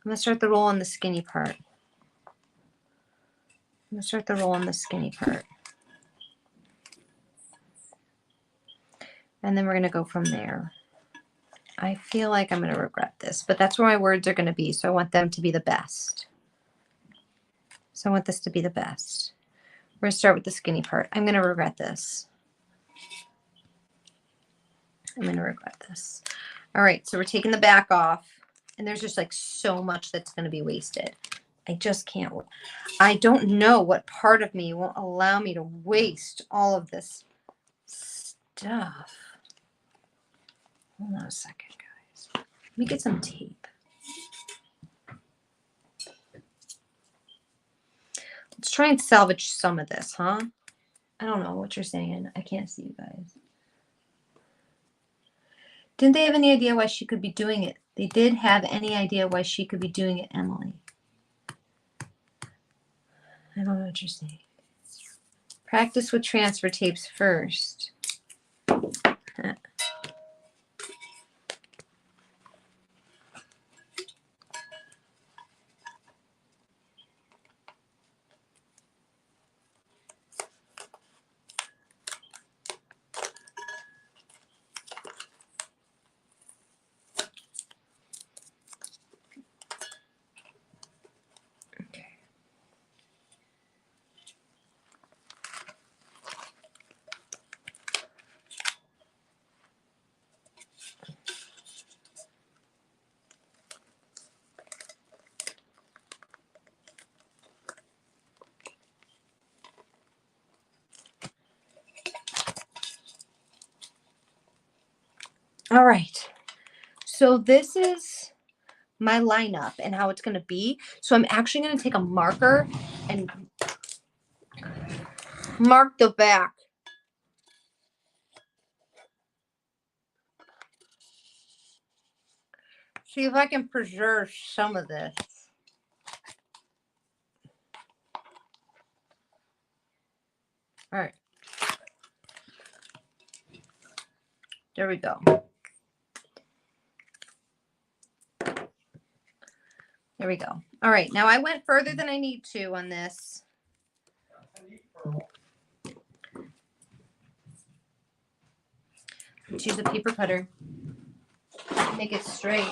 I'm going to start the roll on the skinny part. I'm going to start the roll on the skinny part. And then we're going to go from there. I feel like I'm going to regret this, but that's where my words are going to be. So I want them to be the best. So I want this to be the best. We're going to start with the skinny part. I'm going to regret this. I'm going to regret this. All right. So we're taking the back off. And there's just like so much that's going to be wasted. I just can't. I don't know what part of me won't allow me to waste all of this stuff. Hold on a second, guys. Let me get some tape. Let's try and salvage some of this, huh? I don't know what you're saying. I can't see you guys. Didn't they have any idea why she could be doing it? They did have any idea why she could be doing it, Emily. I don't know what you're saying. Practice with transfer tapes first. All right. So this is my lineup and how it's going to be. So I'm actually going to take a marker and mark the back. See if I can preserve some of this. All right. There we go. There we go. All right. Now I went further than I need to on this. Let's use a paper cutter. Make it straight.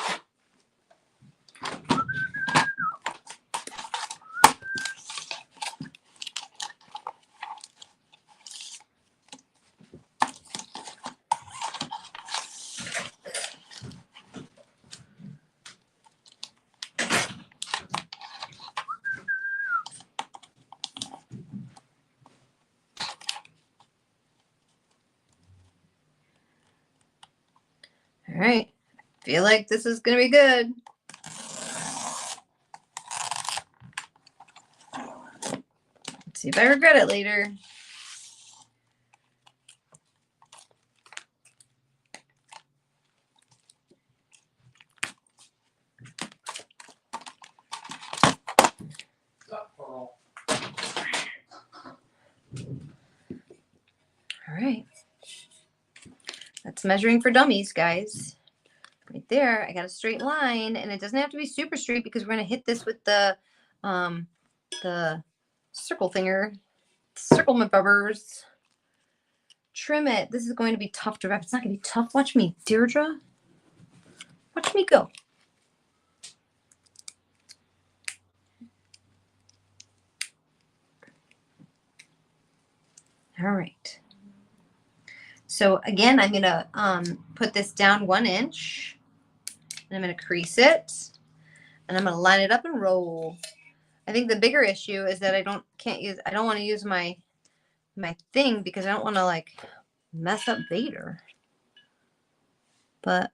All right. Feel like this is going to be good. Let's see if I regret it later. All right. That's measuring for dummies, guys. Right there, I got a straight line, and it doesn't have to be super straight because we're going to hit this with the circle thinger. Circle my bubbers. Trim it. This is going to be tough to wrap. It's not going to be tough. Watch me, Deirdre. Watch me go. All right. So again, I'm going to put this down 1 inch, and I'm going to crease it, and I'm going to line it up and roll. I think the bigger issue is that I don't want to use my thing because I don't want to like mess up Vader. But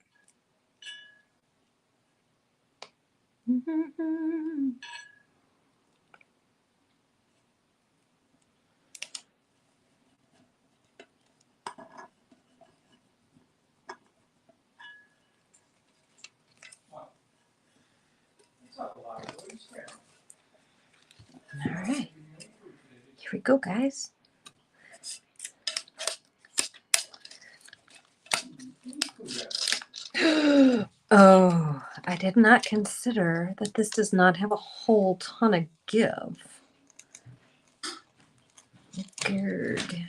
all right, here we go, guys. Oh, I did not consider that this does not have a whole ton of give. Good.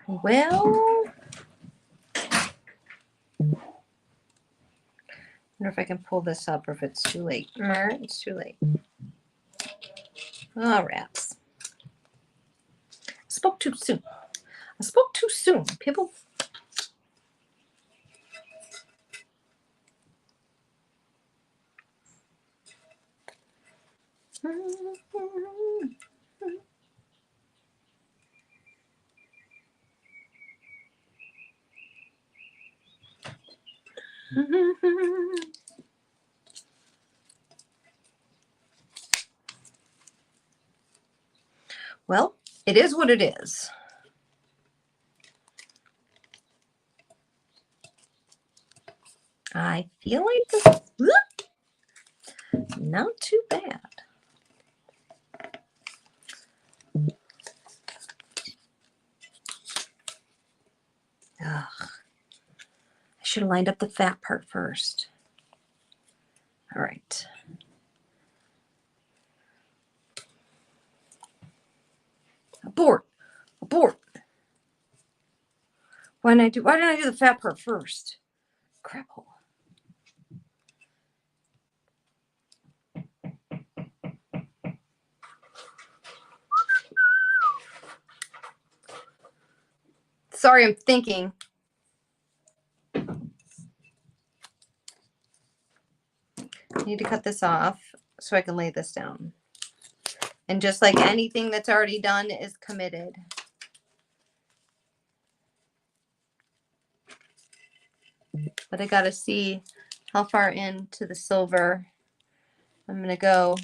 Well, I wonder if I can pull this up or if it's too late. It's too late. Oh, rats. I spoke too soon. I spoke too soon, people. Well, it is what it is. I feel like this is not too bad. Ugh. I should have lined up the fat part first. All right. Abort. Abort. Why didn't I do the fat part first? Crap hole. Sorry, I'm thinking. I need to cut this off so I can lay this down. And just like anything that's already done is committed. but I gotta see how far into the silver I'm gonna go.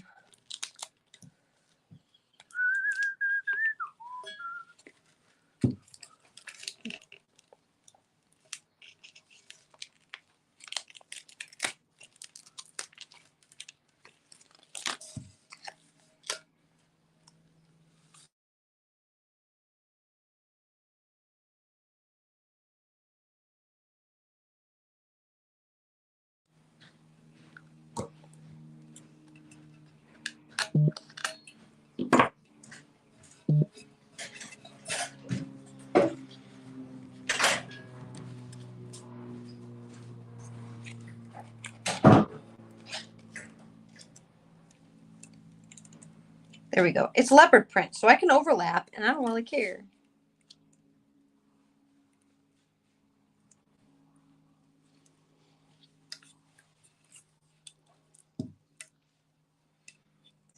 There we go. It's leopard print, so I can overlap, and I don't really care.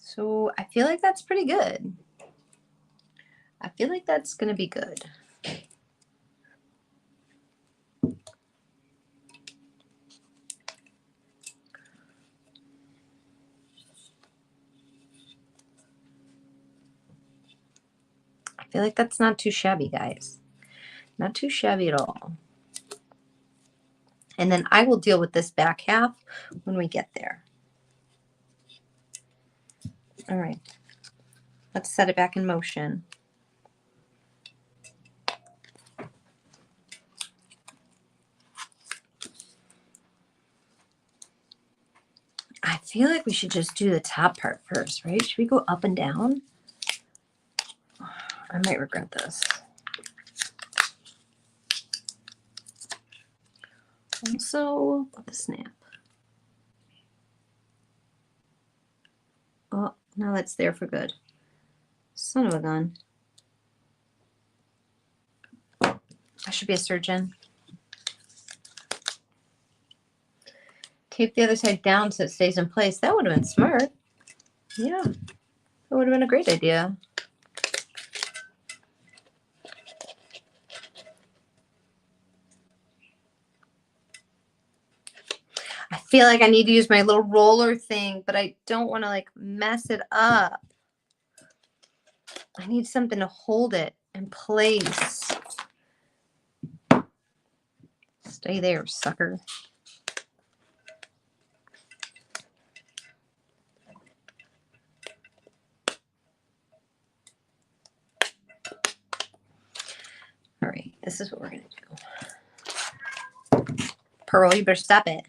So I feel like that's pretty good. I feel like that's going to be good. I feel like that's not too shabby, guys. Not too shabby at all. And then I will deal with this back half when we get there. All right. Let's set it back in motion. I feel like we should just do the top part first, right? Should we go up and down? I might regret this. Also, the snap. Oh, now that's there for good. Son of a gun. I should be a surgeon. Tape the other side down so it stays in place. That would have been smart. Yeah, that would have been a great idea. I feel like I need to use my little roller thing, but I don't want to like mess it up. I need something to hold it in place. Stay there, sucker. All right, this is what we're going to do. Pearl, you better stop it.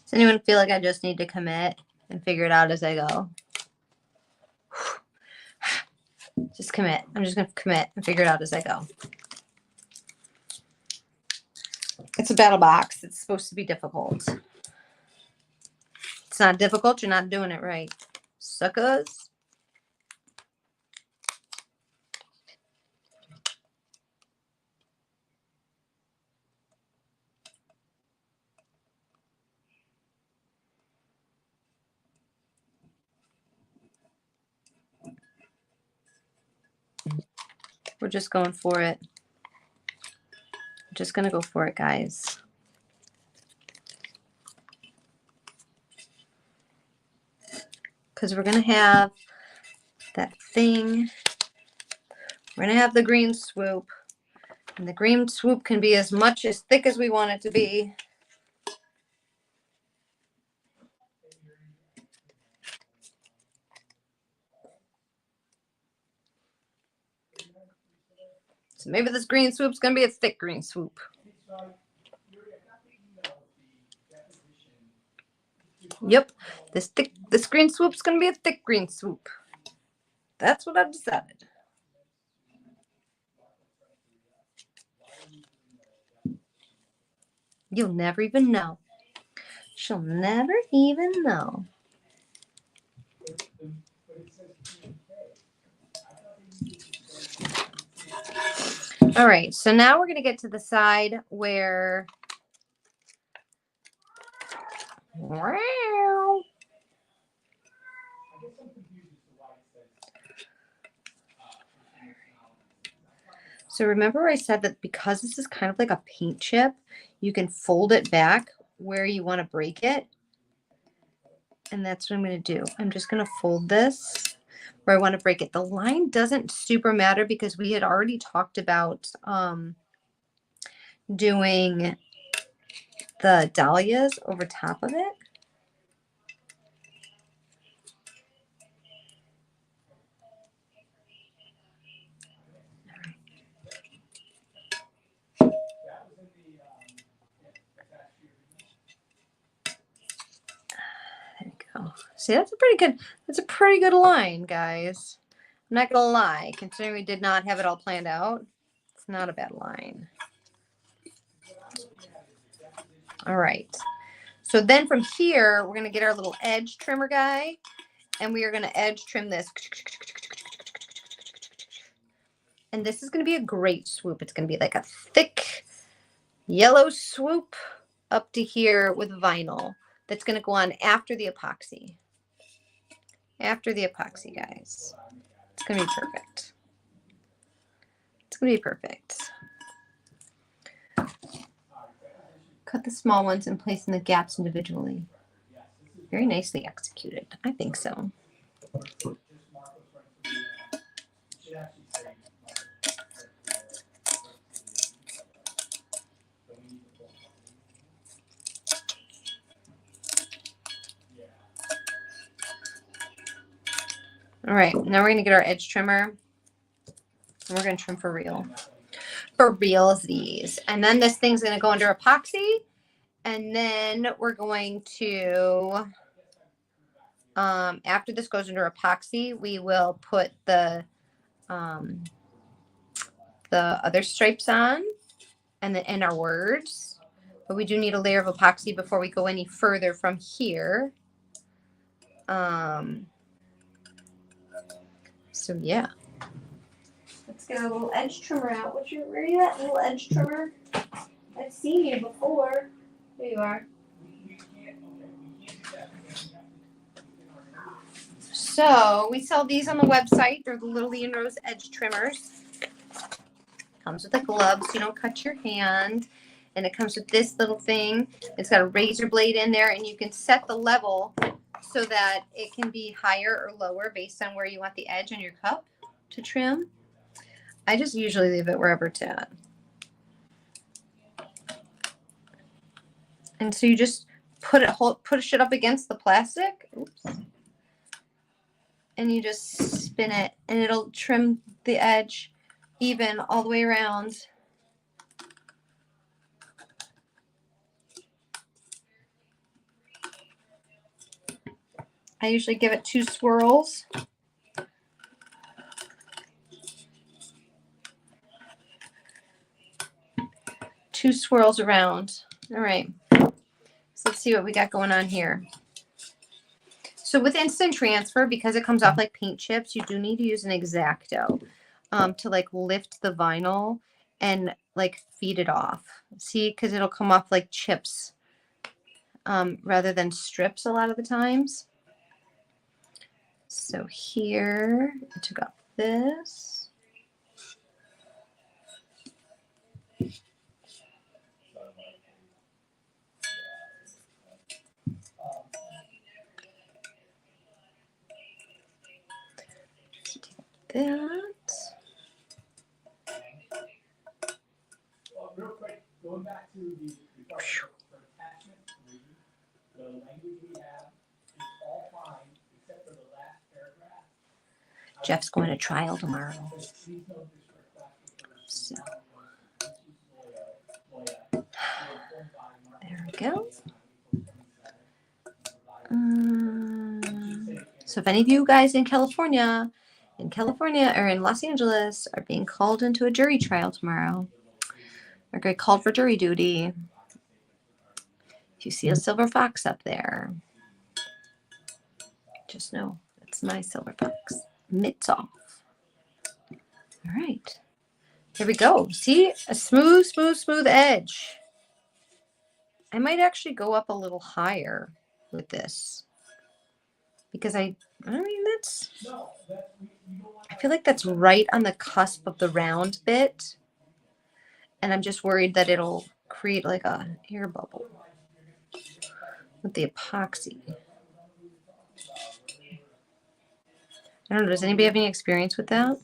Does anyone feel like I just need to commit and figure it out as I go? Just commit. I'm just going to commit and figure it out as I go. It's a battle box. It's supposed to be difficult. It's not difficult. You're not doing it right. Suckers. We're just going for it. We're just going to go for it, guys. Because we're going to have that thing. We're going to have the green swoop. And the green swoop can be as much as thick as we want it to be. So maybe this green swoop's going to be a thick green swoop. Yep, this green swoop's going to be a thick green swoop. That's what I've decided. You'll never even know. She'll never even know. All right, so now we're going to get to the side where... Wow. So remember I said that because this is kind of like a paint chip, you can fold it back where you want to break it. And that's what I'm going to do. I'm just going to fold this where I want to break it. The line doesn't super matter because we had already talked about doing the dahlias over top of it. There we go. See, that's a pretty good line, guys. I'm not gonna lie, considering we did not have it all planned out, it's not a bad line. All right. So then from here, we're gonna get our little edge trimmer guy, and we are gonna edge trim this. And this is gonna be a great swoop. It's gonna be like a thick yellow swoop up to here with vinyl. That's gonna go on after the epoxy. After the epoxy, guys. It's going to be perfect. It's going to be perfect. Cut the small ones and place in the gaps individually. Very nicely executed. I think so. All right, now we're going to get our edge trimmer. And we're going to trim for real. For realsies. And then this thing's going to go under epoxy. And then we're going to, after this goes under epoxy, we will put the other stripes on and our words. But we do need a layer of epoxy before we go any further from here. So yeah, let's get our little edge trimmer out. Where are you at, little edge trimmer? I've seen you before. There you are. So we sell these on the website. They're the Lily and Rose edge trimmers. Comes with a glove so you don't cut your hand. And it comes with this little thing. It's got a razor blade in there, and you can set the level so that it can be higher or lower based on where you want the edge on your cup to trim. I just usually leave it wherever it's at. And so you just push it up against the plastic. Oops. And you just spin it, and it'll trim the edge even all the way around. I usually give it 2 swirls. Two swirls around. All right. So let's see what we got going on here. So with instant transfer, because it comes off like paint chips, you do need to use an X-Acto to like lift the vinyl and like feed it off. See, because it'll come off like chips rather than strips a lot of the times. So here, I took off this. That. Real quick, going back to the attachment, the language we have is all fine except for the last paragraph. Jeff's going to trial tomorrow. So there we go. So if any of you guys in California or in Los Angeles are being called into a jury trial tomorrow, or get called for jury duty, If you see a silver fox up there, just know it's my silver fox. Mitts off. All right. Here we go. See? A smooth, smooth, smooth edge. I might actually go up a little higher with this. Because I mean, that's... I feel like that's right on the cusp of the round bit. And I'm just worried that it'll create like a air bubble with the epoxy. I don't know. Does anybody have any experience with that?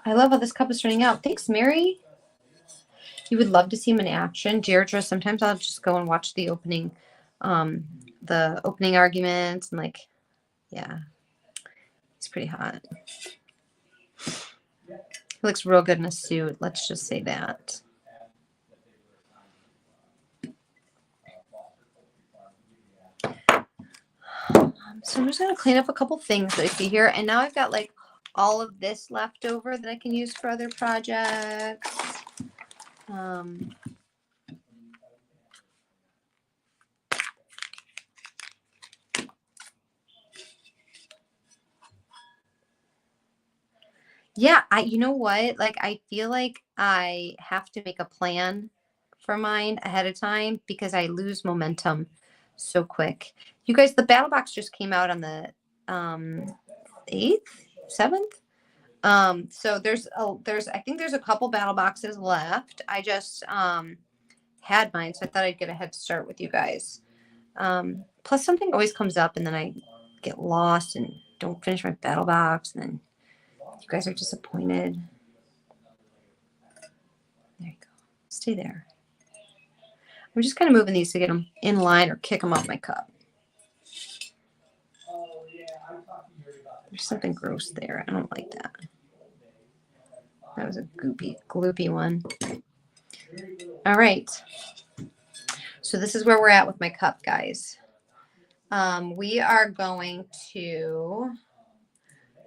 I love how this cup is turning out. Thanks, Mary. You would love to see him in action. Deirdre, sometimes I'll just go and watch the opening arguments and like, yeah, he's pretty hot. He looks real good in a suit. Let's just say that. So I'm just going to clean up a couple things that I see here. And now I've got like all of this left over that I can use for other projects. Yeah, you know what? Like, I feel like I have to make a plan for mine ahead of time because I lose momentum so quick. You guys, the Battlebox just came out on the 8th, 7th. So I think there's a couple battle boxes left. I just had mine, so I thought I'd get a head start with you guys. Plus something always comes up and then I get lost and don't finish my battle box, and then you guys are disappointed. There you go. Stay there. I'm just kind of moving these to get them in line or kick them off my cup. There's something gross there. I don't like that. That was a gloopy one. All right. So this is where we're at with my cup, guys. We are going to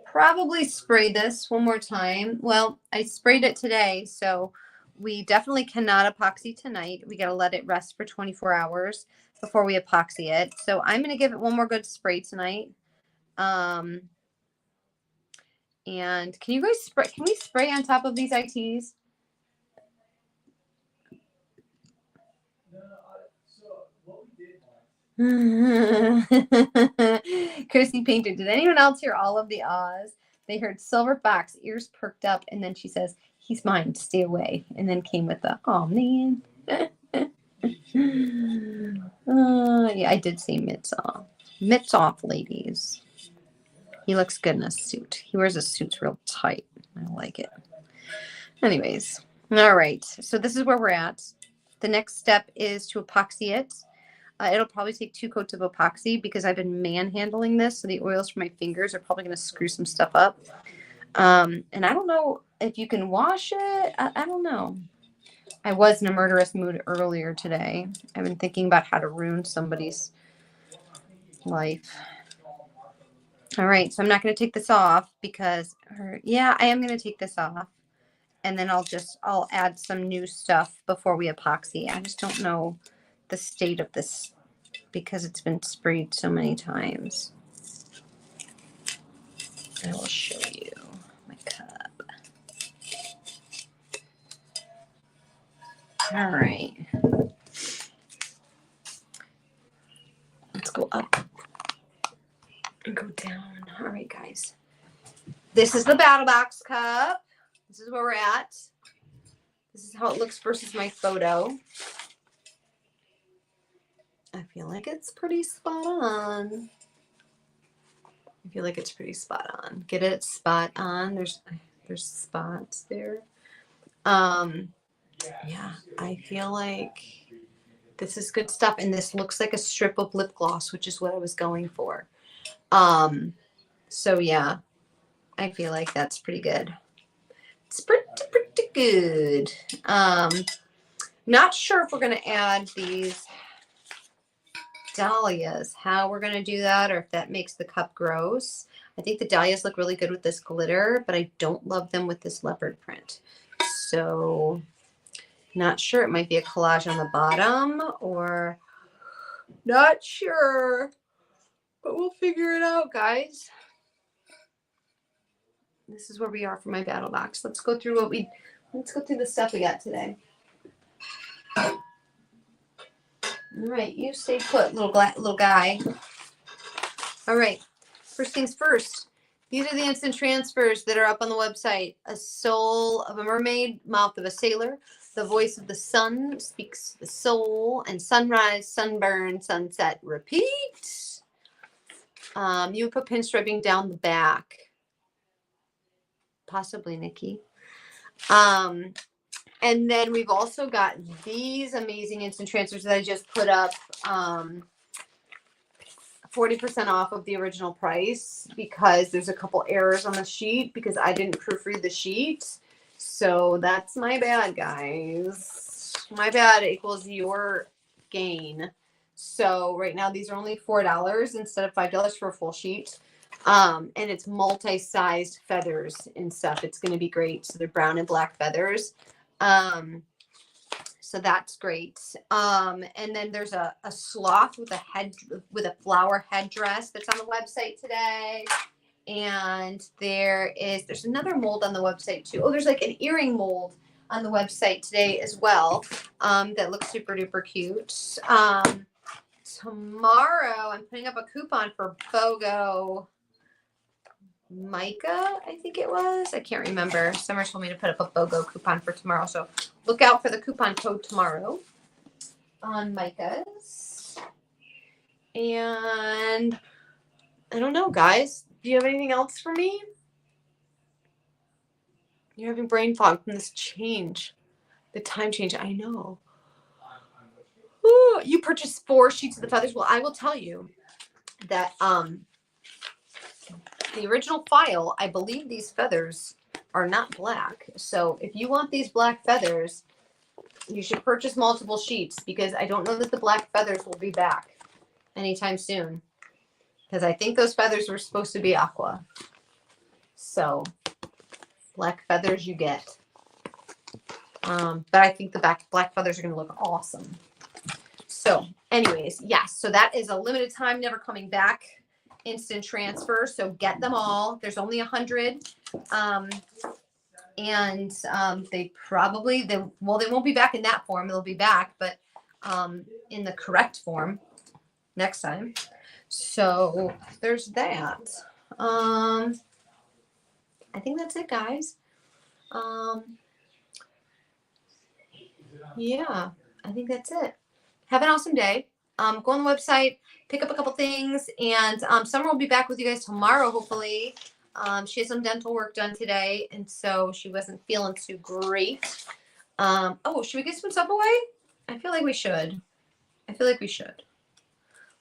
probably spray this one more time. Well, I sprayed it today, so we definitely cannot epoxy tonight. We got to let it rest for 24 hours before we epoxy it. So I'm going to give it one more good spray tonight. And can you guys spray? Can we spray on top of these ITs? Chrissy Painter, did anyone else hear all of the ahs? They heard Silver Fox, ears perked up, and then she says, "He's mine, stay away." And then came with the, "Oh man." Yeah, I did say mitts off. Mitts off, ladies. He looks good in a suit. He wears his suits real tight. I like it. Anyways, all right. So this is where we're at. The next step is to epoxy it. It'll probably take 2 coats of epoxy because I've been manhandling this. So the oils from my fingers are probably going to screw some stuff up. And I don't know if you can wash it. I don't know. I was in a murderous mood earlier today. I've been thinking about how to ruin somebody's life. All right. So I'm not going to take this off because, yeah, I am going to take this off. And then I'll add some new stuff before we epoxy. I just don't know the state of this because it's been sprayed so many times. I will show you my cup. All right. Let's go up and go down. All right, guys. This is the Battlebox cup. This is where we're at. This is how it looks versus my photo. I feel like it's pretty spot on. I feel like it's pretty spot on. Get it spot on. There's spots there. Yeah, I feel like this is good stuff. And this looks like a strip of lip gloss, which is what I was going for. So yeah, I feel like that's pretty good. It's pretty good. Not sure if we're going to add these dahlias, how we're going to do that, or if that makes the cup gross. I think the dahlias look really good with this glitter, but I don't love them with this leopard print. So not sure. It might be a collage on the bottom, or not sure, but we'll figure it out, guys. This is where we are for my battle box. Let's go through the stuff we got today. All right, you stay put, little guy. All right, first things first. These are the instant transfers that are up on the website. A soul of a mermaid, mouth of a sailor. The voice of the sun speaks the soul, and sunrise, sunburn, sunset, repeat. You would put pinstriping down the back. Possibly, Nikki. And then we've also got these amazing instant transfers that I just put up. 40% off of the original price because there's a couple errors on the sheet because I didn't proofread the sheet. So that's my bad, guys. My bad equals your gain. So right now these are only $4 instead of $5 for a full sheet. And it's multi-sized feathers and stuff. It's going to be great. So they're brown and black feathers. So that's great. And then there's a sloth with a flower headdress that's on the website today. And there's another mold on the website too. Oh, there's like an earring mold on the website today as well. That looks super duper cute. Tomorrow I'm putting up a coupon for BOGO Micah, I think it was. I can't remember. Summer told me to put up a BOGO coupon for tomorrow. So look out for the coupon code tomorrow on Micah's. And I don't know, guys. Do you have anything else for me? You're having brain fog from this change. The time change. I know. Ooh, you purchased 4 sheets of the feathers. Well, I will tell you that the original file, I believe these feathers are not black. So if you want these black feathers, you should purchase multiple sheets because I don't know that the black feathers will be back anytime soon. Because I think those feathers were supposed to be aqua. So black feathers you get. But I think the black feathers are going to look awesome. So anyways, yes. So that is a limited time, never coming back. Instant transfer, so get them all. There's only 100, and they won't be back in that form. They'll be back, but in the correct form next time. So there's that. I think that's it, guys. Yeah, I think that's it. Have an awesome day. Go on the website, pick up a couple things, and Summer will be back with you guys tomorrow, hopefully. She has some dental work done today, and so she wasn't feeling too great. Should we give some stuff away? I feel like we should.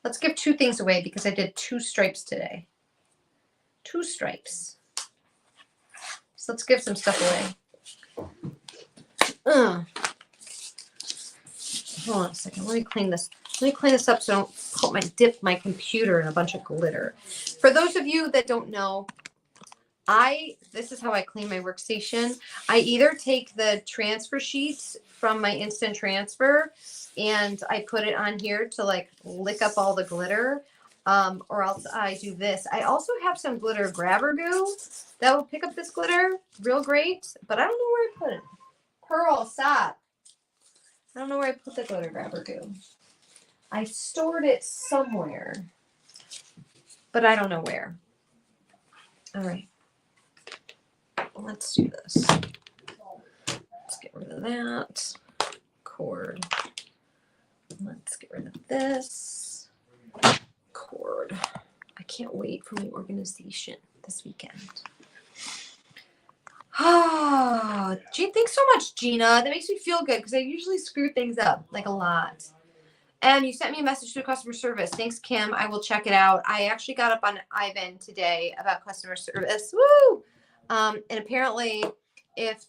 Let's give 2 things away because I did 2 stripes today. 2 stripes. So let's give some stuff away. Hold on a second. Let me clean this up so I don't dip my computer in a bunch of glitter. For those of you that don't know, this is how I clean my workstation. I either take the transfer sheets from my instant transfer and I put it on here to like lick up all the glitter, or else I do this. I also have some glitter grabber goo that will pick up this glitter real great, but I don't know where I put it. Pearl, stop. I don't know where I put the glitter grabber goo. I stored it somewhere, but I don't know where. All right. Let's do this. Let's get rid of that cord. Let's get rid of this cord. I can't wait for my organization this weekend. Oh, gee, thanks so much, Gina. That makes me feel good because I usually screw things up like a lot. And you sent me a message to customer service. Thanks, Kim. I will check it out. I actually got up on Ivan today about customer service. Woo! And apparently, if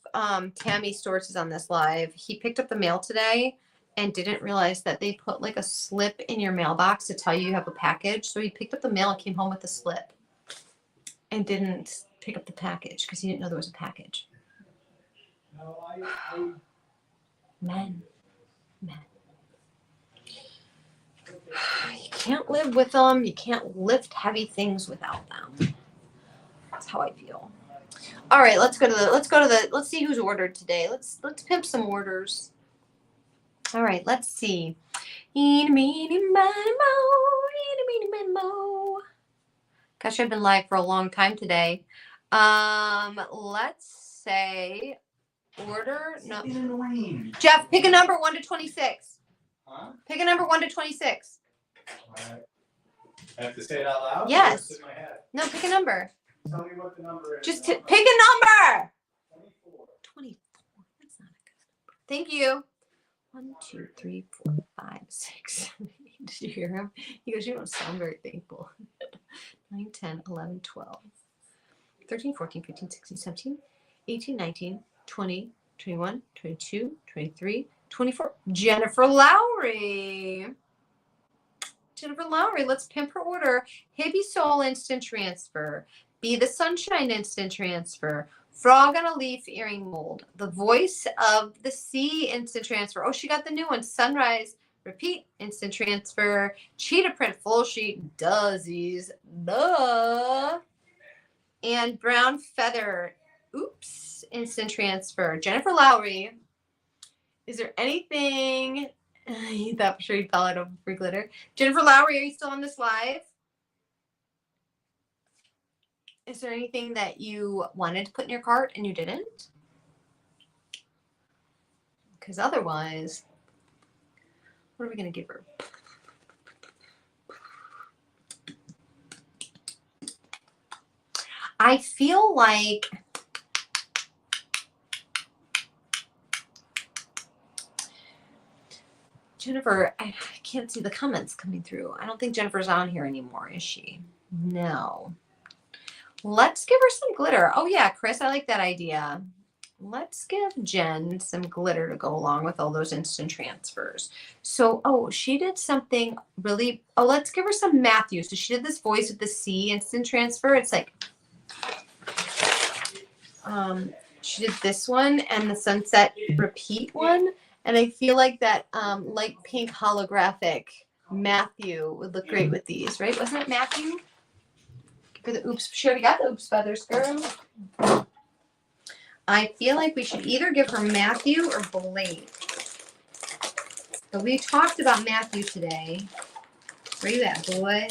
Tammy Storts is on this live, he picked up the mail today and didn't realize that they put like a slip in your mailbox to tell you have a package. So he picked up the mail and came home with the slip and didn't pick up the package because he didn't know there was a package. No, I Men. okay. You can't live with them. You can't lift heavy things without them. That's how I feel. All right, let's see who's ordered today. Let's pimp some orders. All right, let's see. Eeny, meeny, miny, moe. Eeny, meeny, miny, moe. Gosh, I've been live for a long time today. Let's say order. No. Jeff, pick a number 1 to 26. Huh? Pick a number 1 to 26. All right. I have to say it out loud? Yes. Or just in my head? No, pick a number. Tell me what the number is. Just pick a number. 24. 24. That's not a good number. Thank you. 1, 2, 3, 4, 5, 6. Did you hear him? He goes, you don't sound very thankful. 9, 10, 11, 12, 13, 14, 15, 16, 17, 18, 19, 20, 21, 22, 23, 24. Jennifer Lowry. Jennifer Lowry, let's pimp her order. Hippie Soul instant transfer. Be the Sunshine instant transfer. Frog on a Leaf earring mold. The Voice of the Sea instant transfer. Oh, she got the new one. Sunrise Repeat instant transfer. Cheetah print full sheet. Dozzies. Duh. And Brown Feather. Oops. Instant transfer. Jennifer Lowry. Is there anything? I thought for sure you fell out of free glitter. Jennifer Lowry, are you still on this live? Is there anything that you wanted to put in your cart and you didn't? Because otherwise, what are we going to give her? I feel like Jennifer, I can't see the comments coming through. I don't think Jennifer's on here anymore, is she? No. Let's give her some glitter. Oh, yeah, Chris, I like that idea. Let's give Jen some glitter to go along with all those instant transfers. So, oh, she did something really. Oh, let's give her some Matthew. So she did this Voice with the Sea instant transfer. It's like, she did this one and the Sunset Repeat one. And I feel like that light pink holographic Matthew would look great with these, right? Wasn't it Matthew? For the oops, she already got the oops feathers, girl. I feel like we should either give her Matthew or Blake. But we talked about Matthew today. Where you at, boy?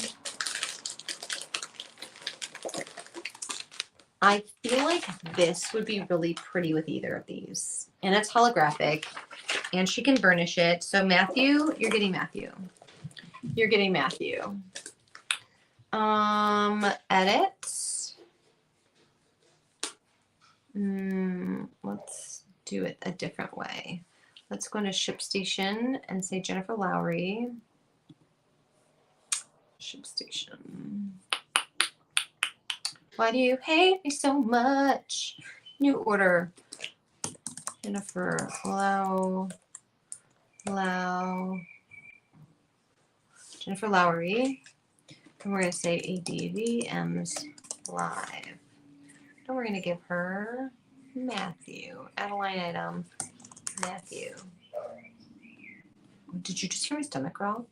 I feel like this would be really pretty with either of these. And it's holographic. And she can burnish it. So Matthew, you're getting Matthew. You're getting Matthew. Edit. Let's do it a different way. Let's go into ShipStation and say Jennifer Lowry. ShipStation. Why do you hate me so much? New order. Jennifer Jennifer Lowry. And we're going to say ADVM's live. And we're going to give her Matthew. Add a line item. Matthew. Did you just hear my stomach growl?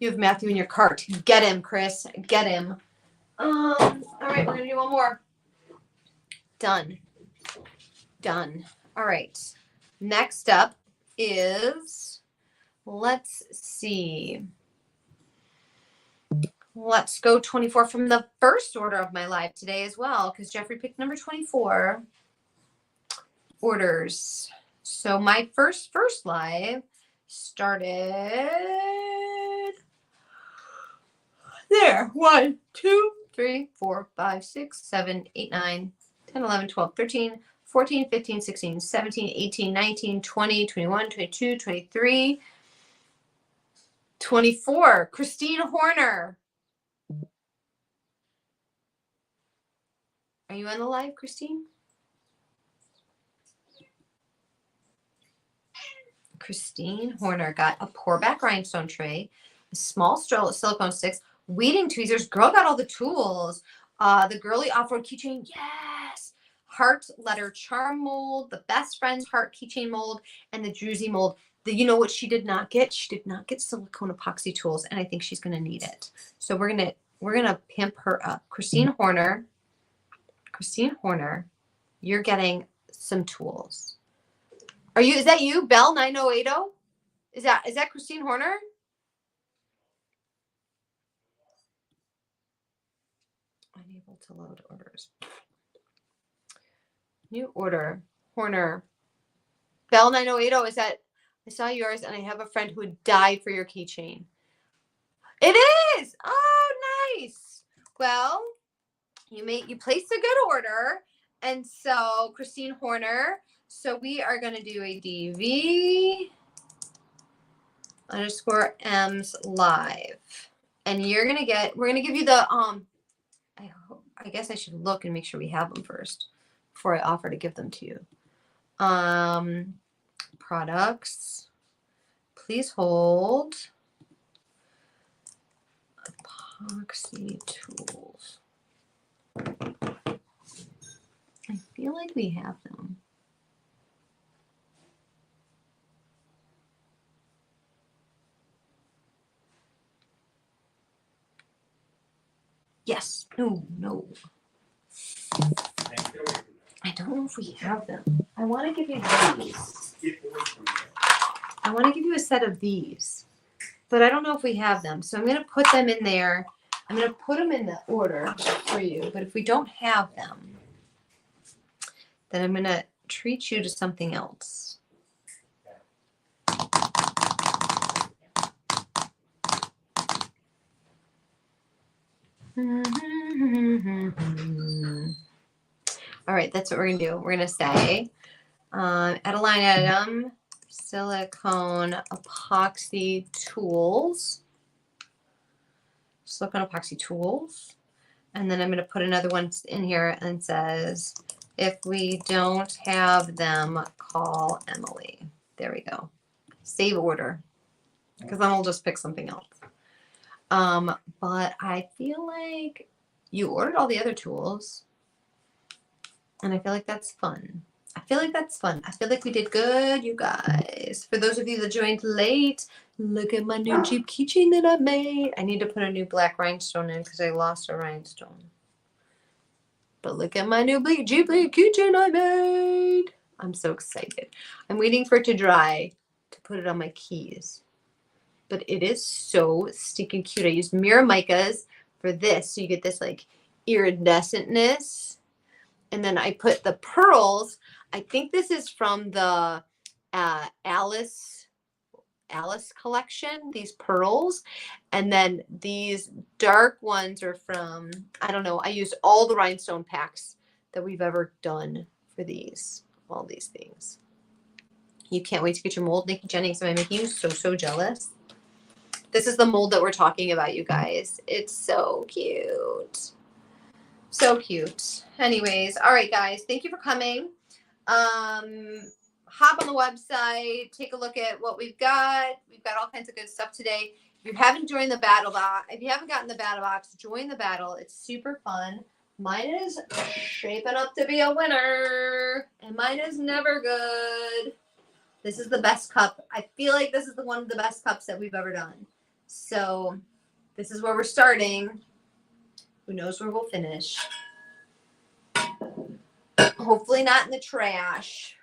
You have Matthew in your cart. Get him, Chris. Get him. All right, we're going to do one more. Done. Done. All right. Next up is, let's see. Let's go 24 from the first order of my live today as well, because Jeffrey picked number 24. Orders. So my first live started there. 1, 2, 3, 4, 5, 6, 7, 8, 9, 10, 11, 12, 13, 14, 15, 16, 17, 18, 19, 20, 21, 22, 23, 24. Christine Horner. Are you on the live, Christine? Christine Horner got a pour back rhinestone tray, a small silicone sticks, weeding tweezers. Girl got all the tools. The girly off-road keychain. Yes. Heart letter charm mold, the best friend's heart keychain mold, and the Druzy mold. You know what she did not get? She did not get silicone epoxy tools, and I think she's gonna need it. So we're gonna pimp her up. Christine Horner, you're getting some tools. Is that you, Bell 9080? Is that Christine Horner? Unable to load orders. New order. Horner. Bell 9080, is that, I saw yours and I have a friend who would die for your keychain. It is. Oh, nice. Well, you placed a good order. And so Christine Horner, so we are going to do a DV_M's live. And we're going to give you the, I guess I should look and make sure we have them first before I offer to give them to you. Products. Please hold. Epoxy tools. I feel like we have them. Yes. No. I don't know if we have them. I want to give you these. I want to give you a set of these, but I don't know if we have them. So I'm going to put them in there. I'm going to put them in the order for you. But if we don't have them, then I'm going to treat you to something else. All right, that's what we're going to do. We're going to say, add a line item, silicone epoxy tools. Silicone epoxy tools. And then I'm going to put another one in here and says, if we don't have them, call Emily. There we go. Save order. Because then I'll just pick something else. But I feel like you ordered all the other tools. And I feel like that's fun. I feel like we did good, you guys. For those of you that joined late, look at my new Jeep keychain that I made. I need to put a new black rhinestone in because I lost a rhinestone. But look at my new Jeep keychain I made. I'm so excited. I'm waiting for it to dry to put it on my keys. But it is so stinking cute. I used mirror micas for this. So you get this like iridescentness. And then I put the pearls. I think this is from the Alice collection, these pearls. And then these dark ones are from, I don't know, I used all the rhinestone packs that we've ever done for these, all these things. You can't wait to get your mold, Nikki Jennings. Am I making you so jealous? This is the mold that we're talking about, you guys. It's so cute. So cute. Anyways, all right, guys. Thank you for coming. Hop on the website. Take a look at what we've got. We've got all kinds of good stuff today. If you haven't joined the battle box, if you haven't gotten the battle box, join the battle. It's super fun. Mine is shaping up to be a winner, and mine is never good. This is the best cup. I feel like this is one of the best cups that we've ever done. So this is where we're starting. Who knows where we'll finish? Hopefully not in the trash.